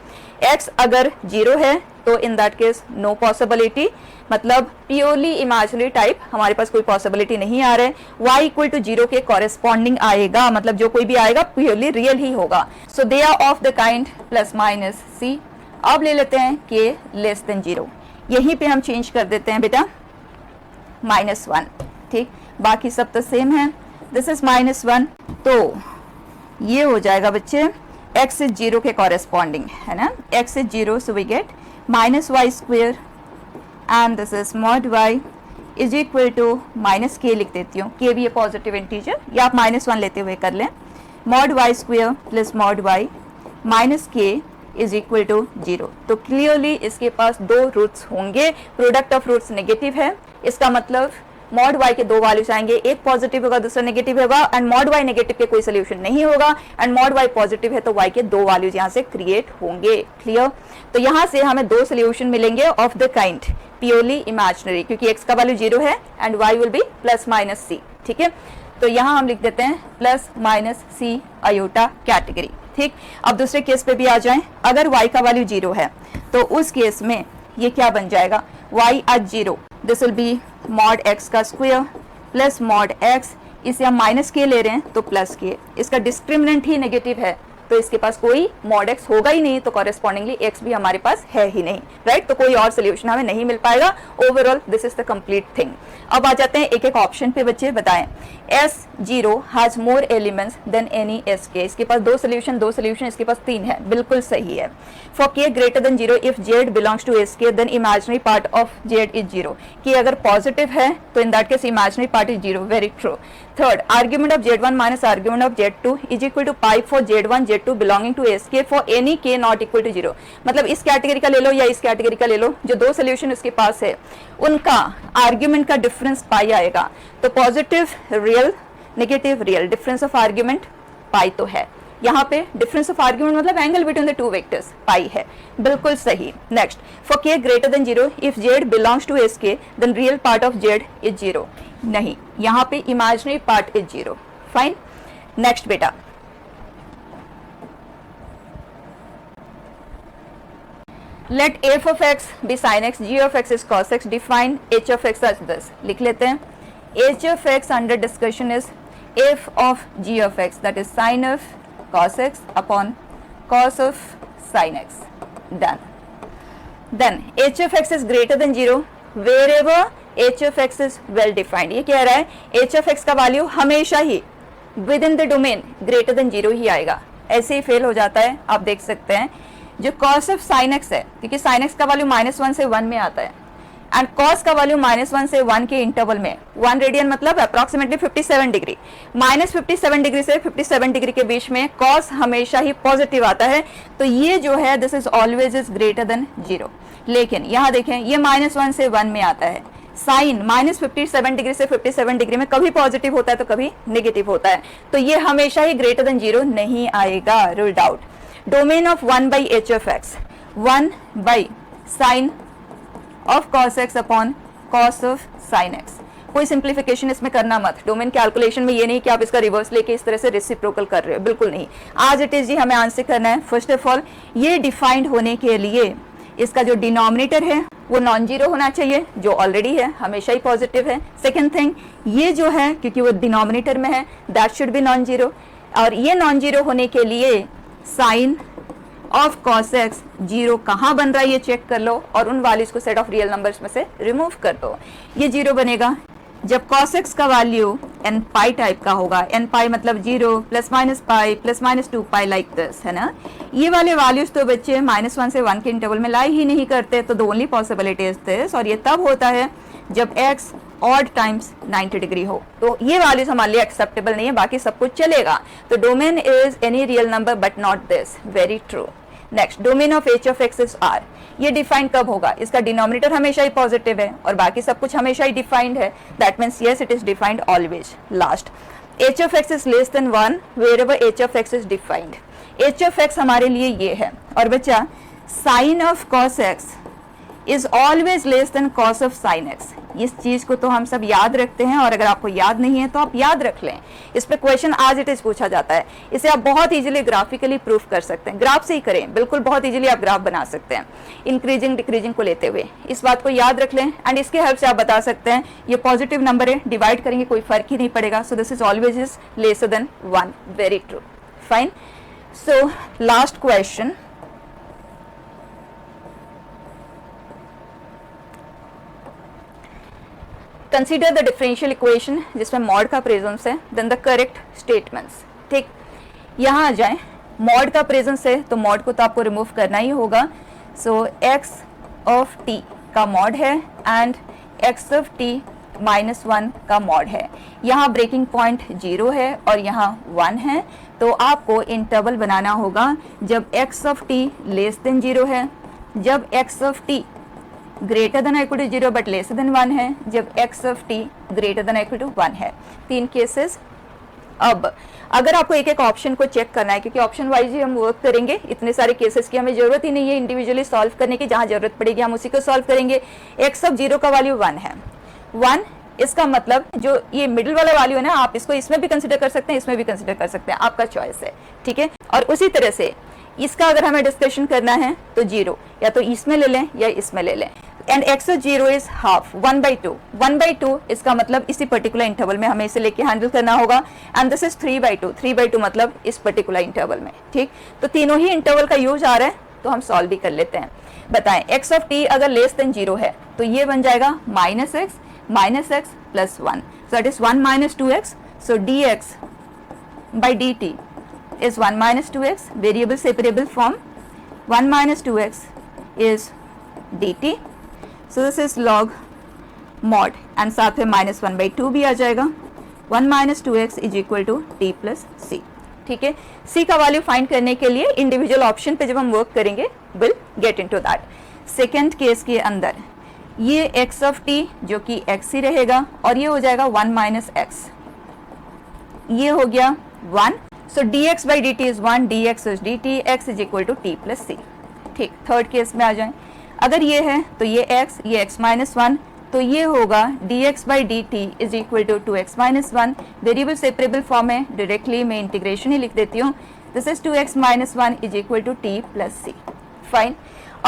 x अगर 0 है तो in that case no possibility, मतलब प्योरली इमेजिनरी टाइप, हमारे पास कोई पॉसिबिलिटी नहीं आ रहा है। y इक्वल टू 0 के कॉरेस्पॉन्डिंग आएगा, मतलब जो कोई भी आएगा प्योरली रियल ही होगा। So they are of the kind plus minus c। अब ले लेते हैं k लेस देन 0, यहीं पे हम चेंज कर देते हैं बेटा -1, ठीक, बाकी सब तो सेम है। दिस इज -1, तो ये हो जाएगा बच्चे x इज 0 के कॉरेस्पॉन्डिंग है ना, x is 0, so we get minus y square and this is mod y is equal to minus k लिख देती हूँ, k भी ये पॉजिटिव इंटीजर, या आप -1 लेते हुए कर लें, mod y square plus mod y minus k is equal to 0। तो क्लियरली इसके पास दो रूट्स होंगे, प्रोडक्ट ऑफ रूट्स नेगेटिव है, इसका मतलब मॉड y के दो वैल्यूज आएंगे, एक पॉजिटिव होगा दूसरा नेगेटिव होगा, एंड मॉड y नेगेटिव के कोई सोल्यूशन नहीं होगा, एंड मॉड y पॉजिटिव है तो y के दो वैल्यूज यहाँ से क्रिएट होंगे। क्लियर? तो यहाँ से हमें दो सोल्यूशन मिलेंगे of the kind purely imaginary, क्योंकि x का वैल्यू 0 है and y will be plus minus c। ठीक है, तो यहाँ हम लिख देते हैं plus minus c iota category. ठीक, अब दूसरे केस पे भी आ जाएं, अगर y का वैल्यू 0 है तो उस केस में ये क्या बन जाएगा, y at 0, this will be mod x का स्क्वायर प्लस मॉड x, इसे हम माइनस के ले रहे हैं तो प्लस के, इसका डिस्क्रिमिनेंट ही नेगेटिव है तो इसके पास कोई मॉड x होगा ही नहीं, तो कॉरेस्पॉन्डिंगली x भी हमारे पास है ही नहीं, राइट, तो कोई और सोल्यूशन हमें नहीं मिल पाएगा। Overall this is the complete thing. अब आ जाते हैं एक एक ऑप्शन पे, बच्चे बताएं। S0 has more elements than any SK, इसके पास दो सोल्यूशन, इसके पास 3 है, बिल्कुल सही है। For k greater than 0 if z belongs to SK then imaginary part of z is 0, कि अगर पॉजिटिव है तो in that case imaginary part is 0, very true. Third, argument of z1 minus argument of z2 is equal to pi for z1 z2 belonging to SK for any k not equal to 0, मतलब इस category का ले लो या इस category का ले लो, जो दो सोल्यूशन उसके पास है उनका आर्ग्यूमेंट का डिफरेंस पाई आएगा, तो positive real, negative real, difference of argument pi तो है, यहाँ पे डिफरेंस ऑफ आर्ग्यूमेंट मतलब angle between the two vectors pi है, बिल्कुल सही। Next, for k greater than 0 if z belongs to SK then real part of z is 0, नहीं, यहाँ पे imaginary part is 0। Fine, next बेटा, let f of x be sin x, g of x is cos x, define h of x as this, लिख लेते हैं। h of x under discussion is f of g of x, that is sin of cos x upon cos of sin x, done. Then h of x is greater than 0 wherever h of x is well defined, ये कह रहा है h of x का value हमेशा ही within the domain greater than 0 ही आएगा, ऐसे ही fail हो जाता है। आप देख सकते हैं जो cos of sin x है, क्योंकि sin x का वैल्यू -1 से 1 में आता है, एंड कॉस का वैल्यू -1 से 1 के इंटरवल में, 1 रेडियन मतलब अप्रोक्सीमेटली 57 डिग्री, -57 डिग्री से 57 डिग्री के बीच में कॉस हमेशा ही पॉजिटिव आता है, तो ये जो है this is always is greater than 0। लेकिन यहाँ देखें ये -1 से 1 में आता है, साइन -57 डिग्री से 57 डिग्री में कभी पॉजिटिव होता है तो कभी नेगेटिव होता है, तो ये हमेशा ही ग्रेटर देन 0 नहीं आएगा, ruled out. Domain of 1/h of x, 1/sin of cos x upon cos of sin x। कोई सिंप्लीफिकेशन इसमें करना मत, डोमेन कैलकुलेशन में ये नहीं कि आप इसका रिवर्स लेके इस तरह से रेसिप्रोकल कर रहे हो, बिल्कुल नहीं। आज इट इज जी हमें आंसर करना है। फर्स्ट ऑफ ऑल ये डिफाइंड होने के लिए इसका जो डिनोमिनेटर है वो नॉन जीरो होना चाहिए, जो ऑलरेडी है, हमेशा ही पॉजिटिव है। सेकंड थिंग, ये जो है क्योंकि वो डिनोमिनेटर में है that should be non zero, और ये नॉन जीरो होने के लिए sine of cos x zero कहाँ बन रहा है ये चेक कर लो, और उन वैल्यूज को सेट ऑफ रियल नंबर्स में से रिमूव कर दो। ये जीरो बनेगा जब cos x का वैल्यू n पाई टाइप का होगा, n पाई मतलब 0 ± पाई ±2 पाई लाइक दिस, है ना। ये वाले वैल्यूज तो बच्चे -1 से 1 के इंटरवल में लाई ही नहीं करते, तो the only possibility is this, और ये तब होता है जब x ऑड टाइम्स 90 डिग्री हो, तो ये वैल्यूज हमारे लिए एक्सेप्टेबल नहीं है, बाकी सब कुछ चलेगा। तो domain is any real number but not this, very true. Next, domain of h of x is r, ये डिफाइन कब होगा, इसका डिनोमिनेटर हमेशा ही पॉजिटिव है और बाकी सब कुछ हमेशा ही डिफाइंड है, that means yes it is defined always. Last, h of x is less than 1 wherever h of x is defined. h of x हमारे लिए ये है, और बच्चा sine of cos x is always less than cos of sin x। इस चीज को तो हम सब याद रखते हैं, और अगर आपको याद नहीं है तो आप याद रख लें, इस पे क्वेश्चन आज इट इज पूछा जाता है। इसे आप बहुत इजीली ग्राफिकली प्रूफ कर सकते हैं, ग्राफ से ही करें, बिल्कुल बहुत इजीली आप ग्राफ बना सकते हैं इंक्रीजिंग डिक्रीजिंग को लेते हुए। इस बात को याद रख लें, एंड इसके हेल्प से आप बता सकते हैं ये पॉजिटिव नंबर है, डिवाइड करेंगे कोई फर्क ही नहीं पड़ेगा, सो this is always is lesser than 1, very true, fine. So last question, consider the differential equation जिसमें मॉड का प्रेजेंस है, देन द करेक्ट स्टेटमेंट्स। ठीक, यहाँ आ जाए, मॉड का प्रेजेंस है तो मॉड को तो आपको रिमूव करना ही होगा, सो x ऑफ t का मॉड है एंड x ऑफ t -1 का मॉड है। यहाँ ब्रेकिंग पॉइंट 0 है और यहाँ 1 है, तो आपको इंटरवल बनाना होगा जब x of t less than 0 है, जब x of t greater than equal to 0 but less than 1 है, जब x of t greater than equal to 1 है। 3 केसेस। अब अगर आपको एक एक ऑप्शन को चेक करना है, क्योंकि ऑप्शन वाइज ही हम वर्क करेंगे, इतने सारे केसेस की हमें जरूरत ही नहीं है इंडिविजुअली सॉल्व करने की, जहां जरूरत पड़ेगी हम उसी को सॉल्व करेंगे। x ऑफ 0 का वैल्यू 1 है, 1, इसका मतलब जो ये मिडिल वाला वैल्यू है ना, आप इसको इसमें भी कंसिडर कर सकते हैं, इसमें भी कंसिडर कर सकते हैं, आपका चॉइस है, ठीक है। और उसी तरह से इसका अगर हमें डिस्कशन करना है तो 0 या तो इसमें ले लें या इसमें ले लें, and x of 0 is half 1/2, 1/2 इसका मतलब इसी पर्टिकुलर इंटरवल में हमें इसे लेके हैंडल करना होगा, एंड दिस इज 3/2, 3/2 मतलब इस पर्टिकुलर इंटरवल में। ठीक, तो तीनों ही इंटरवल का यूज आ रहा है, तो हम सॉल्व भी कर लेते हैं। बताएं, x ऑफ t अगर लेस देन 0 है तो ये बन जाएगा -x plus 1, so that is 1 - 2x, so dx by dt is 1 - 2x, variable separable form, 1 - 2x is dt, so this is log mod, and साथ में -1/2 भी आ जाएगा, 1 - 2x is equal to t plus c। ठीक है, c का value find करने के लिए इंडिविजुअल ऑप्शन पे जब हम वर्क करेंगे will get into that. Second case के अंदर ये x ऑफ t जो कि x ही रहेगा, और ये हो जाएगा 1 - x, ये हो गया 1, so dx by dt is 1, dx is dt, x is equal to t plus c। ठीक, थर्ड केस में आ जाएं, अगर ये है तो ये x, ये x - 1, तो ये होगा dx by dt is equal to 2x - 1, variable separable form है, डायरेक्टली मैं इंटीग्रेशन ही लिख देती हूँ, this is 2x - 1 is equal to t plus c। Fine,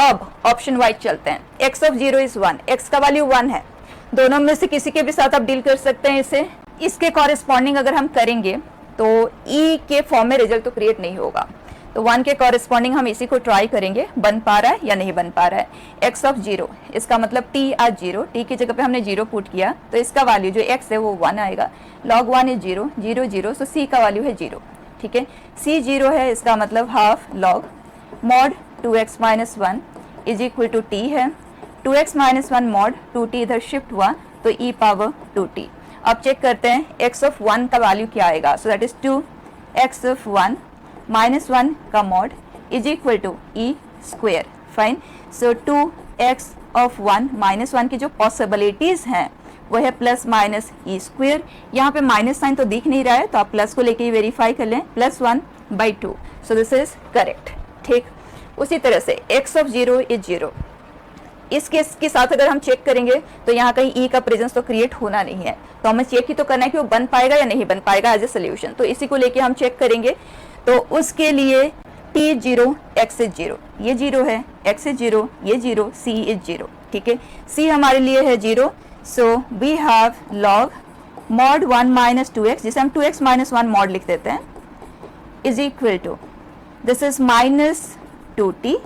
अब ऑप्शन वाइज चलते हैं। x ऑफ 0 इज 1, x का वैल्यू 1 है, दोनों में से किसी के भी साथ आप डील कर सकते हैं इसे। इसके कॉरेस्पॉन्डिंग अगर हम करेंगे तो e के फॉर्म में रिजल्ट तो क्रिएट नहीं होगा, तो 1 के कॉरेस्पॉन्डिंग हम इसी को ट्राई करेंगे, बन पा रहा है या नहीं बन पा रहा है। x ऑफ 0 इसका मतलब t आज 0, t की जगह पे हमने 0 पुट किया, तो इसका वैल्यू जो x है वो 1 आएगा, log 1 इज 0, 0 0, सो c का वैल्यू है 0। ठीक है, c 0 है, इसका मतलब half log mod 2x - 1 is equal to t है, 2x माइनस 1 मॉड 2t इधर शिफ्ट हुआ तो e पावर 2t। अब चेक करते हैं x ऑफ 1 का वैल्यू क्या आएगा। So that is 2x of 1 minus 1 का mod is equal to e square. Fine. So 2x of 1 minus 1 की जो पॉसिबिलिटीज हैं वो है प्लस माइनस ई स्क्वेयर। यहाँ पे माइनस साइन तो दिख नहीं रहा है तो आप प्लस को लेके ही वेरीफाई कर लें, +1/2। सो दिस इज करेक्ट। ठीक, उसी तरह से x ऑफ 0 इज 0। इस केस के साथ अगर हम चेक करेंगे तो यहाँ कहीं e का प्रेजेंस तो क्रिएट होना नहीं है, तो हमें चेक ही तो करना है कि वो बन पाएगा या नहीं बन पाएगा एज ए सोल्यूशन। तो इसी को लेके हम चेक करेंगे। तो उसके लिए t इज 0, x इज 0, ये 0 है, x इज 0, ये 0, c इज 0। ठीक है, c हमारे लिए है 0। So we have log mod 1 minus 2x, जिसे हम 2x माइनस 1 मॉड लिख देते हैं, is equal to this is minus 2t।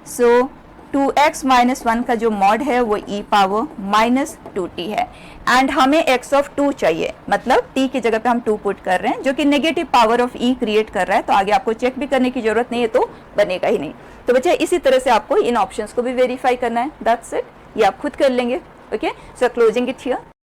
So 2x minus 1 का जो मॉड है वो e पावर माइनस 2t है। एंड हमें x ऑफ 2 चाहिए, मतलब t की जगह पे हम 2 पुट कर रहे हैं, जो कि negative power of e create कर रहा है। तो आगे आपको चेक भी करने की जरूरत नहीं है, तो बनेगा ही नहीं। तो बच्चे इसी तरह से आपको इन ऑप्शंस को भी वेरीफाई करना है। दैट्स इट, ये आप खुद कर लेंगे। Okay, so closing it here.